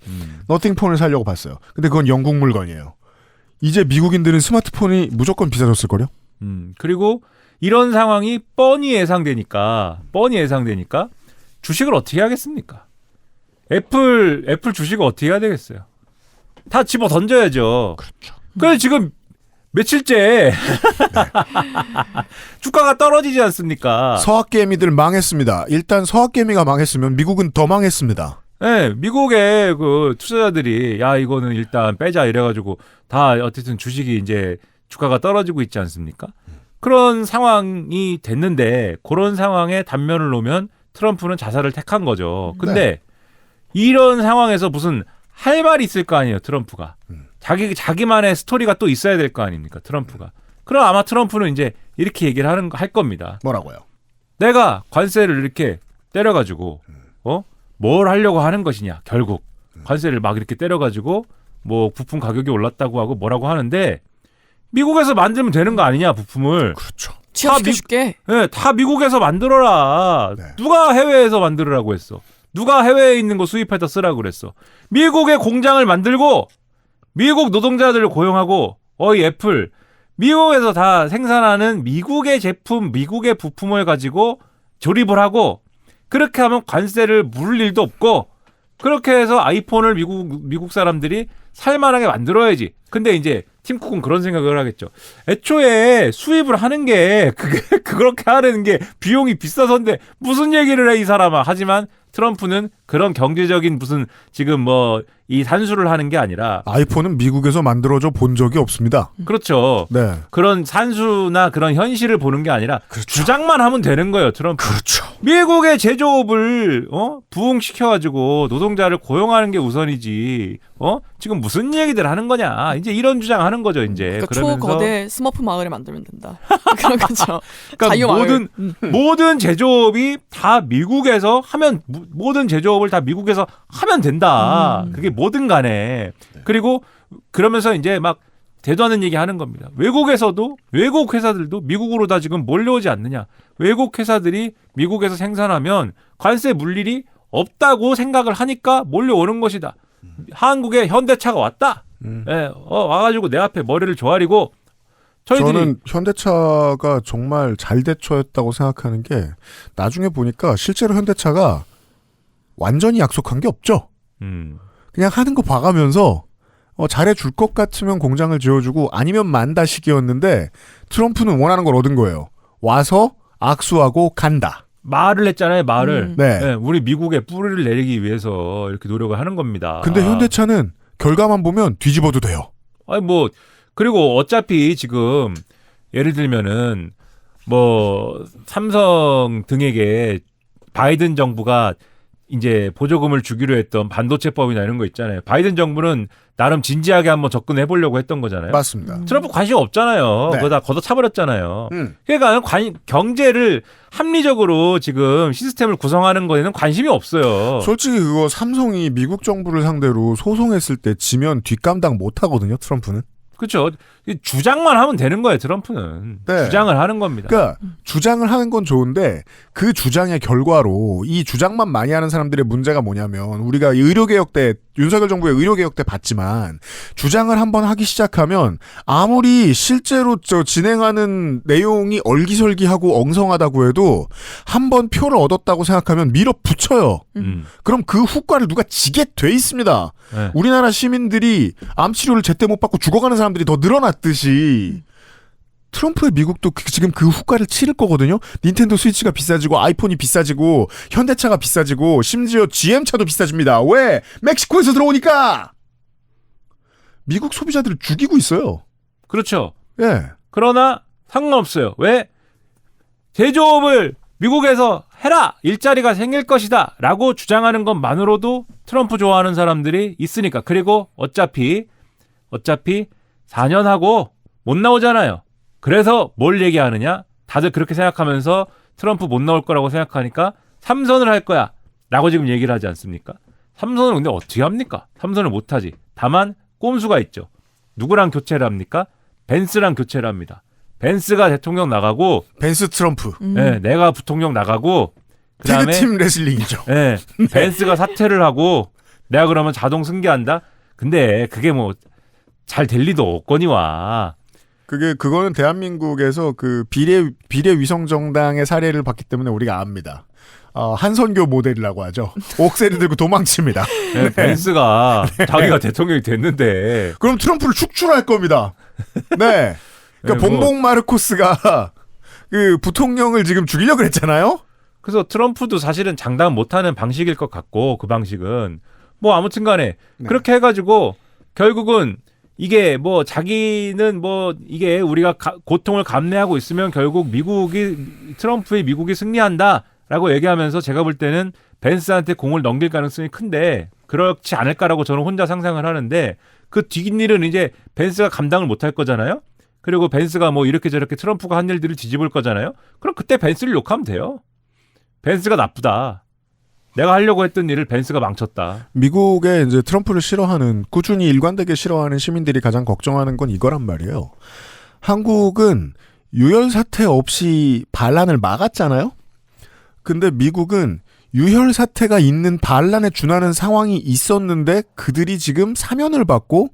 너띵 폰을 사려고 봤어요. 근데 그건 영국 물건이에요. 이제 미국인들은 스마트폰이 무조건 비싸졌을걸요? 그리고 이런 상황이 뻔히 예상되니까 주식을 어떻게 하겠습니까? 애플 주식을 어떻게 해야 되겠어요? 다 집어 던져야죠. 그렇죠. 그래서 지금 며칠째 주가가 떨어지지 않습니까? 서학개미들 망했습니다. 일단 서학개미가 망했으면 미국은 더 망했습니다. 네, 미국의 그 투자자들이 야 이거는 일단 빼자 이래가지고 다 어쨌든 주식이 이제 주가가 떨어지고 있지 않습니까? 그런 상황이 됐는데 그런 상황에 단면을 놓으면 트럼프는 자살을 택한 거죠. 근데 이런 상황에서 무슨 할 말이 있을 거 아니에요, 트럼프가. 자기만의 스토리가 또 있어야 될 거 아닙니까, 트럼프가. 그럼 아마 트럼프는 이제 이렇게 얘기를 할 겁니다. 뭐라고요? 내가 관세를 이렇게 때려가지고, 뭘 하려고 하는 것이냐, 결국. 관세를 막 이렇게 때려가지고, 뭐, 부품 가격이 올랐다고 하고 뭐라고 하는데, 미국에서 만들면 되는 거 아니냐, 부품을. 그렇죠. 취업시켜줄게. 네, 다 미국에서 만들어라. 누가 해외에서 만들으라고 했어? 누가 해외에 있는 거 수입해다 쓰라고 그랬어? 미국의 공장을 만들고 미국 노동자들을 고용하고 애플 미국에서 다 생산하는 미국의 제품, 미국의 부품을 가지고 조립을 하고 그렇게 하면 관세를 물을 일도 없고 그렇게 해서 아이폰을 미국 사람들이 살만하게 만들어야지. 근데 이제 팀쿡은 그런 생각을 하겠죠. 애초에 수입을 하는 게 그렇게 하는 게 비용이 비싸서인데 무슨 얘기를 해 이 사람아. 하지만 트럼프는 그런 경제적인 무슨 지금 뭐 이 산수를 하는 게 아니라 아이폰은 미국에서 만들어져 본 적이 없습니다. 그렇죠. 네. 그런 산수나 그런 현실을 보는 게 아니라 주장만 하면 되는 거예요, 트럼프. 그렇죠. 미국의 제조업을 부흥시켜가지고 노동자를 고용하는 게 우선이지. 지금 무슨 얘기들 하는 거냐. 이제 이런 주장하는 거죠, 이제. 그러니까 그러면서 초거대 스머프 마을을 만들면 된다. 그런 거죠. 그러니까 모든 제조업이 다 미국에서 하면 모든 제조업을 다 미국에서 하면 된다. 그게 뭐든 간에. 그리고 그러면서 이제 막 되도 않는 얘기 하는 겁니다. 외국에서도 외국 회사들도 미국으로 다 지금 몰려오지 않느냐. 외국 회사들이 미국에서 생산하면 관세 물릴이 없다고 생각을 하니까 몰려오는 것이다. 한국에 현대차가 왔다. 예, 와가지고 내 앞에 머리를 조아리고 저는 현대차가 정말 잘 대처했다고 생각하는 게 나중에 보니까 실제로 현대차가 완전히 약속한 게 없죠. 그냥 하는 거 봐가면서 잘해줄 것 같으면 공장을 지어주고 아니면 만다 시기였는데 트럼프는 원하는 걸 얻은 거예요. 와서 악수하고 간다. 말을 했잖아요. 말을. 네. 네, 우리 미국에 뿌리를 내리기 위해서 이렇게 노력을 하는 겁니다. 근데 현대차는 결과만 보면 뒤집어도 돼요. 아니 뭐 그리고 어차피 지금 예를 들면은 뭐 삼성 등에게 바이든 정부가 이제 보조금을 주기로 했던 반도체법이나 이런 거 있잖아요. 바이든 정부는 나름 진지하게 한번 접근해 보려고 했던 거잖아요. 맞습니다. 트럼프 관심 없잖아요. 네. 그거 다 걷어차버렸잖아요. 그러니까 경제를 합리적으로 지금 시스템을 구성하는 거에는 관심이 없어요. 솔직히 그거 삼성이 미국 정부를 상대로 소송했을 때 지면 뒷감당 못 하거든요. 트럼프는. 그렇죠. 주장만 하면 되는 거예요. 트럼프는. 네. 주장을 하는 겁니다. 그러니까 주장을 하는 건 좋은데 그 주장의 결과로 이 주장만 많이 하는 사람들의 문제가 뭐냐면 우리가 의료개혁 때 윤석열 정부의 의료개혁 때 봤지만 주장을 한번 하기 시작하면 아무리 실제로 진행하는 내용이 얼기설기하고 엉성하다고 해도 한번 표를 얻었다고 생각하면 밀어붙여요. 그럼 그 후과를 누가 지게 돼 있습니다. 네. 우리나라 시민들이 암치료를 제때 못 받고 죽어가는 사람들이 더 늘어났듯이 트럼프의 미국도 지금 그 후과를 치를 거거든요. 닌텐도 스위치가 비싸지고 아이폰이 비싸지고 현대차가 비싸지고 심지어 GM차도 비싸집니다. 왜? 멕시코에서 들어오니까. 미국 소비자들을 죽이고 있어요. 그렇죠. 예. 그러나 상관없어요. 왜? 제조업을 미국에서 해라! 일자리가 생길 것이다! 라고 주장하는 것만으로도 트럼프 좋아하는 사람들이 있으니까. 그리고 어차피 4년 하고 못 나오잖아요. 그래서 뭘 얘기하느냐? 다들 그렇게 생각하면서 트럼프 못 나올 거라고 생각하니까 3선을 할 거야. 라고 지금 얘기를 하지 않습니까? 3선을 근데 어떻게 합니까? 3선을 못 하지. 다만 꼼수가 있죠. 누구랑 교체를 합니까? 벤스랑 교체를 합니다. 벤스가 대통령 나가고 벤스 트럼프. 네, 내가 부통령 나가고 그다음에 태그팀 레슬링이죠. 네, 벤스가 사퇴를 하고 내가 그러면 자동 승계한다. 근데 그게 뭐 잘 될 리도 없거니와. 그거는 대한민국에서 그 비례 위성 정당의 사례를 봤기 때문에 우리가 압니다. 한선교 모델이라고 하죠. 옥새를 들고 도망칩니다. 네, 벤스가 자기가 대통령이 됐는데 그럼 트럼프를 축출할 겁니다. 네. 그러니까 네, 봉봉 마르코스가 그 부통령을 지금 죽이려고 했잖아요. 그래서 트럼프도 사실은 장담 못하는 방식일 것 같고 그 방식은 뭐 아무튼간에 그렇게 해가지고 결국은 이게 뭐 자기는 뭐 이게 우리가 고통을 감내하고 있으면 결국 트럼프의 미국이 승리한다라고 얘기하면서 제가 볼 때는 벤스한테 공을 넘길 가능성이 큰데 그렇지 않을까라고 저는 혼자 상상을 하는데 그 뒷일은 이제 벤스가 감당을 못할 거잖아요. 그리고 벤스가 뭐 이렇게 저렇게 트럼프가 한 일들을 뒤집을 거잖아요. 그럼 그때 벤스를 욕하면 돼요. 벤스가 나쁘다. 내가 하려고 했던 일을 벤스가 망쳤다. 미국의 이제 트럼프를 싫어하는 꾸준히 일관되게 싫어하는 시민들이 가장 걱정하는 건 이거란 말이에요. 한국은 유혈 사태 없이 반란을 막았잖아요. 근데 미국은 유혈 사태가 있는 반란에 준하는 상황이 있었는데 그들이 지금 사면을 받고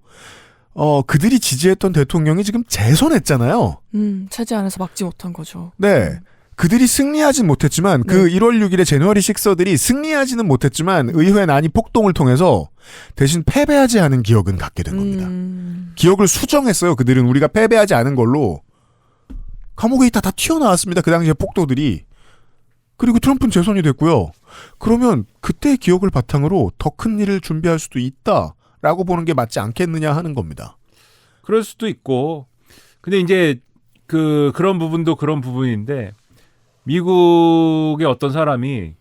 그들이 지지했던 대통령이 지금 재선했잖아요. 차지 안에서 막지 못한 거죠. 네. 그들이 승리하진 못했지만 그 1월 6일에 제누아리 6들이 승리하지는 못했지만 의회 난이 폭동을 통해서 대신 패배하지 않은 기억은 갖게 된 겁니다. 기억을 수정했어요. 그들은 우리가 패배하지 않은 걸로 감옥에 있다 다 튀어나왔습니다. 그 당시에 폭도들이. 그리고 트럼프는 재선이 됐고요. 그러면 그때의 기억을 바탕으로 더 큰 일을 준비할 수도 있다라고 보는 게 맞지 않겠느냐 하는 겁니다. 그럴 수도 있고 근데 이제 그런 부분도 그런 부분인데 미국의 어떤 사람이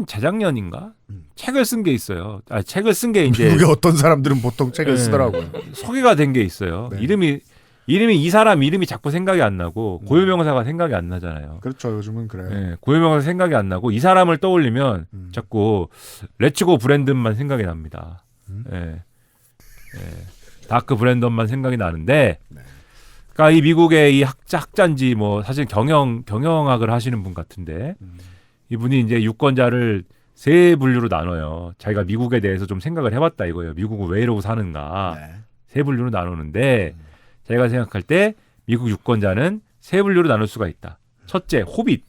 재작년인가 책을 쓴 게 있어요. 책을 쓴 게 이제 미국의 어떤 사람들은 보통 책을 쓰더라고요. 소개가 된 게 있어요. 네. 이름이 이 사람 이름이 자꾸 생각이 안 나고 고유명사가 생각이 안 나잖아요. 그렇죠. 요즘은 그래요. 네, 고유명사 생각이 안 나고 이 사람을 떠올리면 자꾸 레츠고 브랜든만 생각이 납니다. 네. 다크 브랜던만 생각이 나는데, 그러니까 이 미국의 이 학자인지 뭐 사실 경영학을 하시는 분 같은데, 이분이 이제 유권자를 세 분류로 나눠요. 자기가 미국에 대해서 좀 생각을 해봤다 이거예요. 미국은 왜 이러고 사는가. 세 분류로 나누는데, 자기가 생각할 때 미국 유권자는 세 분류로 나눌 수가 있다. 첫째, 호빗.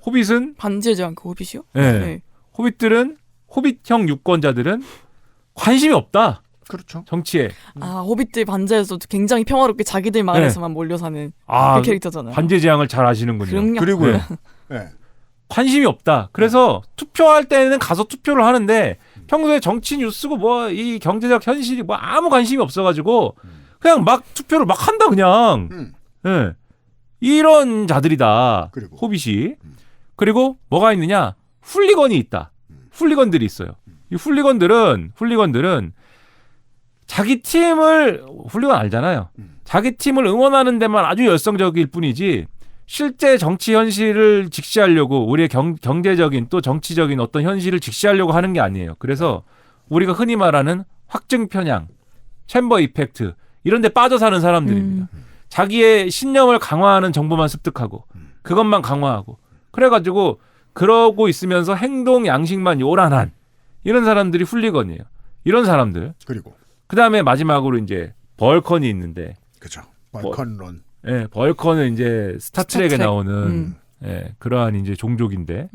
호빗은 반지의 제왕 그 호빗이요? 네. 호빗형 유권자들은 관심이 없다. 그렇죠. 정치에. 호빗들 반지에서 굉장히 평화롭게 자기들 마을에서만 몰려 사는 그 캐릭터잖아요. 반지의 제왕을 잘 아시는군요. 그럼요. 그리고요. 관심이 없다. 그래서 투표할 때는 가서 투표를 하는데 평소에 정치 뉴스고 뭐 이 경제적 현실이 뭐 아무 관심이 없어가지고 그냥 막 투표를 막 한다 그냥. 네. 이런 자들이다. 호빗이. 그리고 뭐가 있느냐? 훌리건이 있다. 훌리건들이 있어요. 이 훌리건들은 자기 팀을 훌리건 알잖아요. 자기 팀을 응원하는 데만 아주 열성적일 뿐이지 실제 정치 현실을 직시하려고 우리의 경제적인 또 정치적인 어떤 현실을 직시하려고 하는 게 아니에요. 그래서 우리가 흔히 말하는 확증 편향, 챔버 이펙트 이런 데 빠져 사는 사람들입니다. 자기의 신념을 강화하는 정보만 습득하고 그것만 강화하고 그래가지고 그러고 있으면서 행동 양식만 요란한 이런 사람들이 훌리건이에요. 이런 사람들. 그리고 그다음에 마지막으로 이제 벌컨이 있는데. 그죠. 벌컨론. 예, 벌컨은 이제 스타트rek에 나오는 그러한 이제 종족인데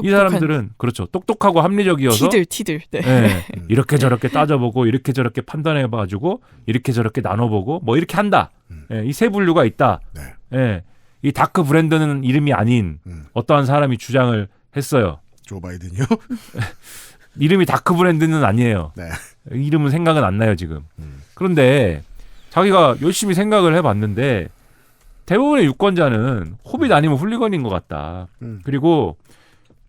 이 사람들은 그렇죠. 똑똑하고 합리적이어서 티들. 네. 예, 이렇게 저렇게 따져보고 이렇게 저렇게 판단해봐가지고 이렇게 저렇게 나눠보고 뭐 이렇게 한다. 예, 이 세 분류가 있다. 예, 이 다크 브랜드는 이름이 아닌 어떠한 사람이 주장을 했어요. 조 바이든이요? 이름이 다크 브랜드는 아니에요. 이름은 생각은 안 나요 지금. 그런데 자기가 열심히 생각을 해봤는데 대부분의 유권자는 호빗 아니면 훌리건인 것 같다. 그리고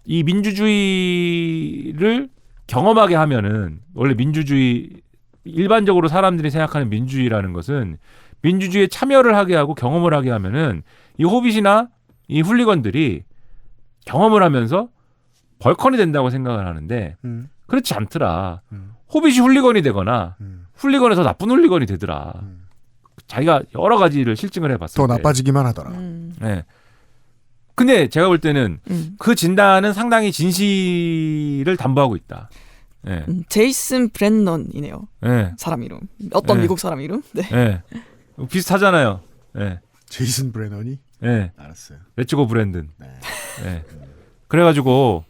이 민주주의를 경험하게 하면은 원래 민주주의 일반적으로 사람들이 생각하는 민주주의라는 것은 민주주의에 참여를 하게 하고 경험을 하게 하면은 이 호빗이나 이 훌리건들이 경험을 하면서 벌컨이 된다고 생각을 하는데 그렇지 않더라. 호빗이 훌리건이 되거나 훌리건에서 나쁜 훌리건이 되더라. 자기가 여러 가지를 실증을 해봤을 때 더 나빠지기만 하더라. 네. 근데 제가 볼 때는 그 진단은 상당히 진실을 담보하고 있다. 네. 제이슨 브랜넌이네요. 네. 사람 이름. 어떤 미국 사람 이름? 네. 네. 비슷하잖아요. 네. 제이슨 브래넌이? 네. 알았어요. 레츠고 브랜든. 네. 그래가지고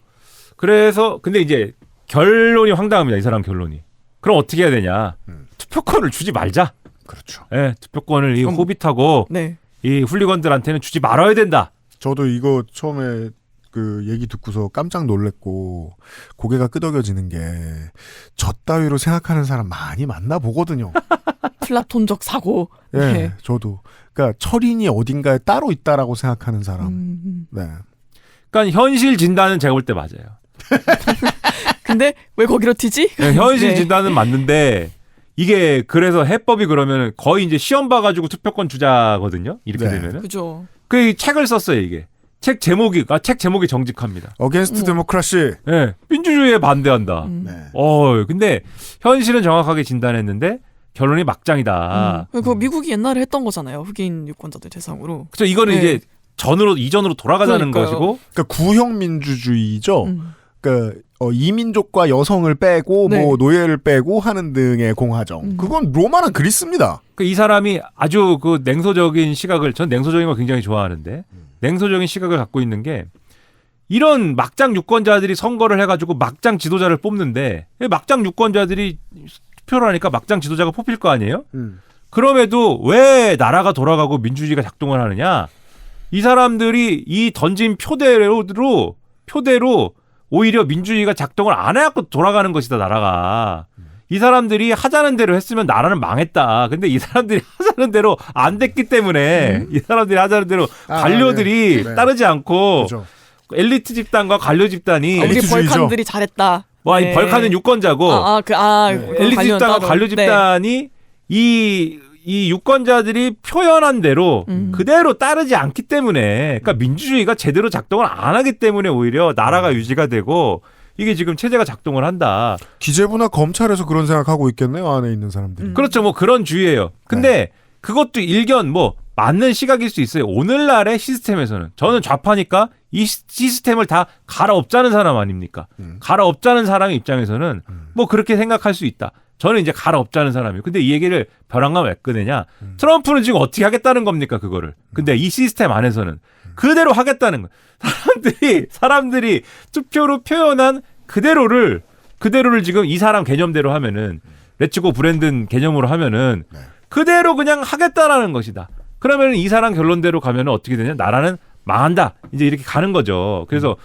그래서 근데 이제 결론이 황당합니다. 이 사람 결론이. 그럼 어떻게 해야 되냐? 투표권을 주지 말자. 그렇죠. 네, 투표권을 이 호빗하고 이 훌리건들한테는 주지 말아야 된다. 저도 이거 처음에 그 얘기 듣고서 깜짝 놀랐고 고개가 끄덕여지는 게 저 따위로 생각하는 사람 많이 만나보거든요. 플라톤적 사고. 네, 저도. 그러니까 철인이 어딘가에 따로 있다라고 생각하는 사람. 네. 그러니까 현실 진단은 제가 볼 때 맞아요. 근데 왜 거기로 튀지? 네, 현실 진단은 맞는데 이게 그래서 해법이 그러면 거의 이제 시험 봐가지고 투표권 주자거든요. 이렇게 되면은. 그죠. 그 책을 썼어요 이게. 책 제목이 정직합니다. Against Democracy. 네, 민주주의에 반대한다. 근데 현실은 정확하게 진단했는데 결론이 막장이다. 그 미국이 옛날에 했던 거잖아요. 흑인 유권자들 대상으로. 그렇죠. 이거는 이제 이전으로 돌아가자는 것이고. 그러니까 구형 민주주의죠. 그러니까 이민족과 여성을 빼고 뭐 노예를 빼고 하는 등의 공화정. 그건 로마나 그리스입니다. 이 사람이 아주 그 냉소적인 시각을 전 냉소적인 걸 굉장히 좋아하는데 냉소적인 시각을 갖고 있는 게 이런 막장 유권자들이 선거를 해가지고 막장 지도자를 뽑는데 막장 유권자들이 투표를 하니까 막장 지도자가 뽑힐 거 아니에요? 그럼에도 왜 나라가 돌아가고 민주주의가 작동을 하느냐? 이 사람들이 이 던진 표대로 오히려 민주주의가 작동을 안 해갖고 돌아가는 것이다, 나라가. 이 사람들이 하자는 대로 했으면 나라는 망했다. 근데 이 사람들이 하자는 대로 안 됐기 때문에 이 사람들이 하자는 대로 관료들이 따르지 않고 그렇죠. 엘리트 집단과 관료 집단이 우리 벌칸들이 잘했다. 이 벌칸은 유권자고 엘리트 집단과 관료 집단이 이 유권자들이 표현한 대로 그대로 따르지 않기 때문에 그러니까 민주주의가 제대로 작동을 안 하기 때문에 오히려 나라가 유지가 되고 이게 지금 체제가 작동을 한다. 기재부나 검찰에서 그런 생각하고 있겠네요. 안에 있는 사람들이. 그렇죠. 뭐 그런 주의예요. 근데 그것도 일견 뭐 맞는 시각일 수 있어요. 오늘날의 시스템에서는 저는 좌파니까 이 시스템을 다 갈아엎자는 사람 아닙니까? 갈아엎자는 사람의 입장에서는 뭐 그렇게 생각할 수 있다. 저는 이제 갈아엎자는 사람이에요. 근데 이 얘기를 벼랑간 왜 꺼내냐? 트럼프는 지금 어떻게 하겠다는 겁니까, 그거를? 근데 이 시스템 안에서는 그대로 하겠다는 거예요. 사람들이 투표로 표현한 그대로를 지금 이 사람 개념대로 하면은 레츠고 브랜든 개념으로 하면은 그대로 그냥 하겠다라는 것이다. 그러면 이 사람 결론대로 가면은 어떻게 되냐? 나라는 망한다. 이제 이렇게 가는 거죠. 그래서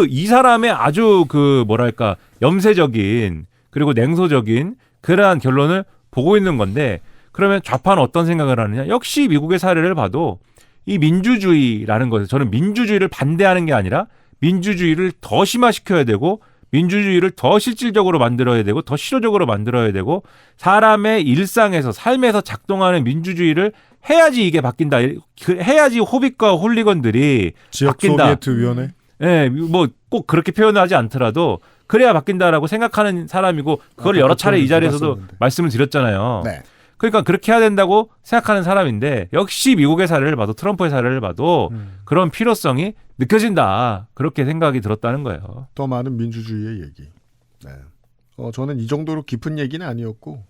이 사람의 아주 뭐랄까 염세적인 그리고 냉소적인 그러한 결론을 보고 있는 건데 그러면 좌파는 어떤 생각을 하느냐? 역시 미국의 사례를 봐도 이 민주주의라는 것을 저는 민주주의를 반대하는 게 아니라 민주주의를 더 심화시켜야 되고 민주주의를 더 실질적으로 만들어야 되고 더 실효적으로 만들어야 되고 사람의 일상에서 삶에서 작동하는 민주주의를 해야지 이게 바뀐다. 해야지 호빗과 홀리건들이 지역 바뀐다. 소비에트 위원회? 네, 뭐 꼭 그렇게 표현하지 않더라도 그래야 바뀐다라고 생각하는 사람이고 그걸 여러 차례 이 자리에서도 말씀을 드렸잖아요. 네. 그러니까 그렇게 해야 된다고 생각하는 사람인데 역시 미국의 사례를 봐도 트럼프의 사례를 봐도 그런 필요성이 느껴진다. 그렇게 생각이 들었다는 거예요. 더 많은 민주주의의 얘기. 네. 저는 이 정도로 깊은 얘기는 아니었고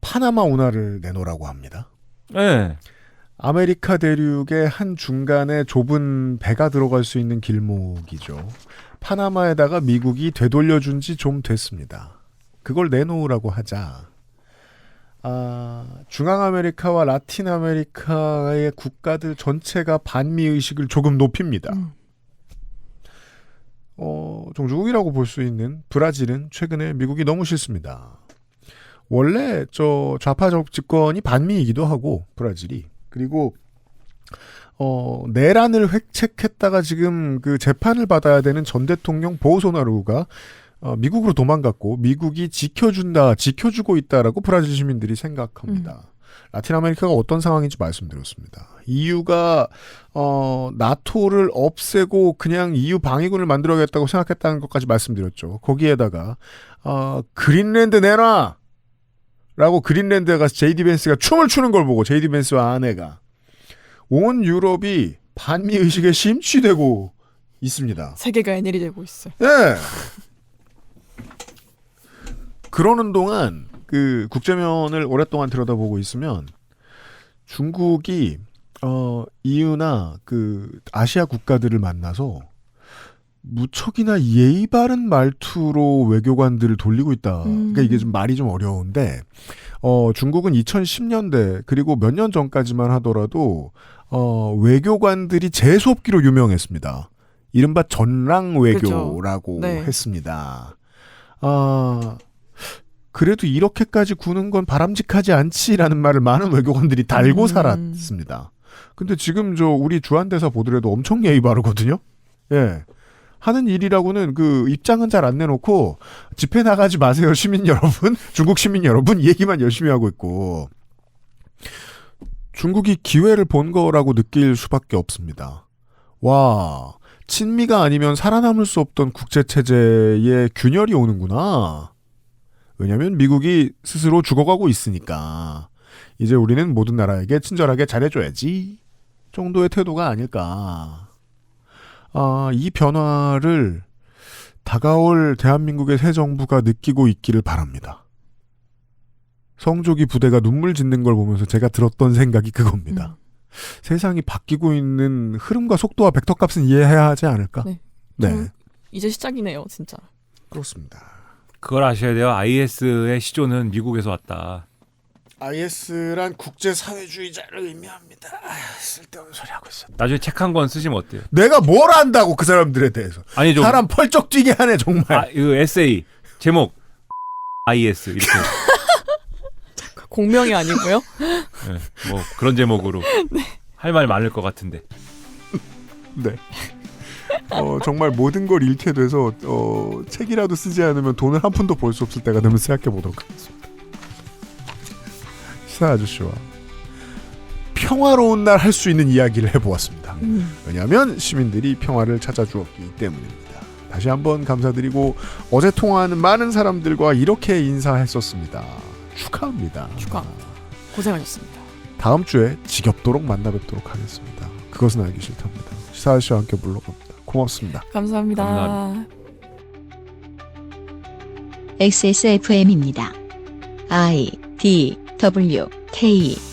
파나마 운하를 내놓으라고 합니다. 네. 아메리카 대륙의 한 중간에 좁은 배가 들어갈 수 있는 길목이죠. 파나마에다가 미국이 되돌려준 지 좀 됐습니다. 그걸 내놓으라고 하자. 중앙아메리카와 라틴아메리카의 국가들 전체가 반미의식을 조금 높입니다. 종주국이라고 볼 수 있는 브라질은 최근에 미국이 너무 싫습니다. 원래 좌파 집권이 반미이기도 하고 브라질이 그리고 내란을 획책했다가 지금 재판을 받아야 되는 전 대통령 보소나루가 미국으로 도망갔고 미국이 지켜주고 있다라고 브라질 시민들이 생각합니다. 라틴 아메리카가 어떤 상황인지 말씀드렸습니다. EU가 나토를 없애고 그냥 EU 방위군을 만들어야겠다고 생각했다는 것까지 말씀드렸죠. 거기에다가 그린랜드 내놔! 라고 그린랜드에 가서 제이디 벤스가 춤을 추는 걸 보고 제이디 벤스와 아내가 온 유럽이 반미의식에 심취되고 있습니다. 세계가 애닐이 되고 있어요. 네. 그러는 동안 국제면을 오랫동안 들여다보고 있으면 중국이 EU나 아시아 국가들을 만나서 무척이나 예의 바른 말투로 외교관들을 돌리고 있다. 그러니까 이게 좀 말이 좀 어려운데 중국은 2010년대 그리고 몇 년 전까지만 하더라도 외교관들이 재수없기로 유명했습니다. 이른바 전랑 외교라고 네. 했습니다. 그래도 이렇게까지 구는 건 바람직하지 않지라는 말을 많은 외교관들이 달고 살았습니다. 근데 지금 우리 주한대사 보더라도 엄청 예의 바르거든요. 예. 하는 일이라고는 입장은 잘 안 내놓고 집회 나가지 마세요 시민 여러분, 중국 시민 여러분 이 얘기만 열심히 하고 있고 중국이 기회를 본 거라고 느낄 수밖에 없습니다. 와, 친미가 아니면 살아남을 수 없던 국제체제에 균열이 오는구나. 왜냐하면 미국이 스스로 죽어가고 있으니까 이제 우리는 모든 나라에게 친절하게 잘해줘야지 정도의 태도가 아닐까. 이 변화를 다가올 대한민국의 새 정부가 느끼고 있기를 바랍니다. 성조기 부대가 눈물 짓는 걸 보면서 제가 들었던 생각이 그겁니다. 세상이 바뀌고 있는 흐름과 속도와 벡터값은 이해해야 하지 않을까? 네. 이제 시작이네요, 진짜. 그렇습니다. 그걸 아셔야 돼요. IS의 시조는 미국에서 왔다. IS란 국제사회주의자를 의미합니다. 쓸데없는 소리 하고 있어. 나중에 책 한 권 쓰시면 어때요? 내가 뭘 안다고 그 사람들에 대해서. 아니 좀 사람 펄쩍 뛰게 하네 정말. 그 에세이 제목 IS 이렇게. 공명이 아니고요? 네, 뭐 그런 제목으로 네. 할 말 많을 것 같은데. 네. 정말 모든 걸 잃게 돼서 책이라도 쓰지 않으면 돈을 한 푼도 벌 수 없을 때가 되면 생각해 보도록 하겠습니다. 시사 아저씨와 평화로운 날 할 수 있는 이야기를 해보았습니다. 왜냐하면 시민들이 평화를 찾아주었기 때문입니다. 다시 한번 감사드리고 어제 통화하는 많은 사람들과 이렇게 인사했었습니다. 축하합니다. 축하. 고생하셨습니다. 다음 주에 지겹도록 만나 뵙도록 하겠습니다. 그것은 알기 싫답니다. 시사 아저씨와 함께 물러갑니다. 고맙습니다. 감사합니다. 감사합니다. XSFM입니다. I, D, W, K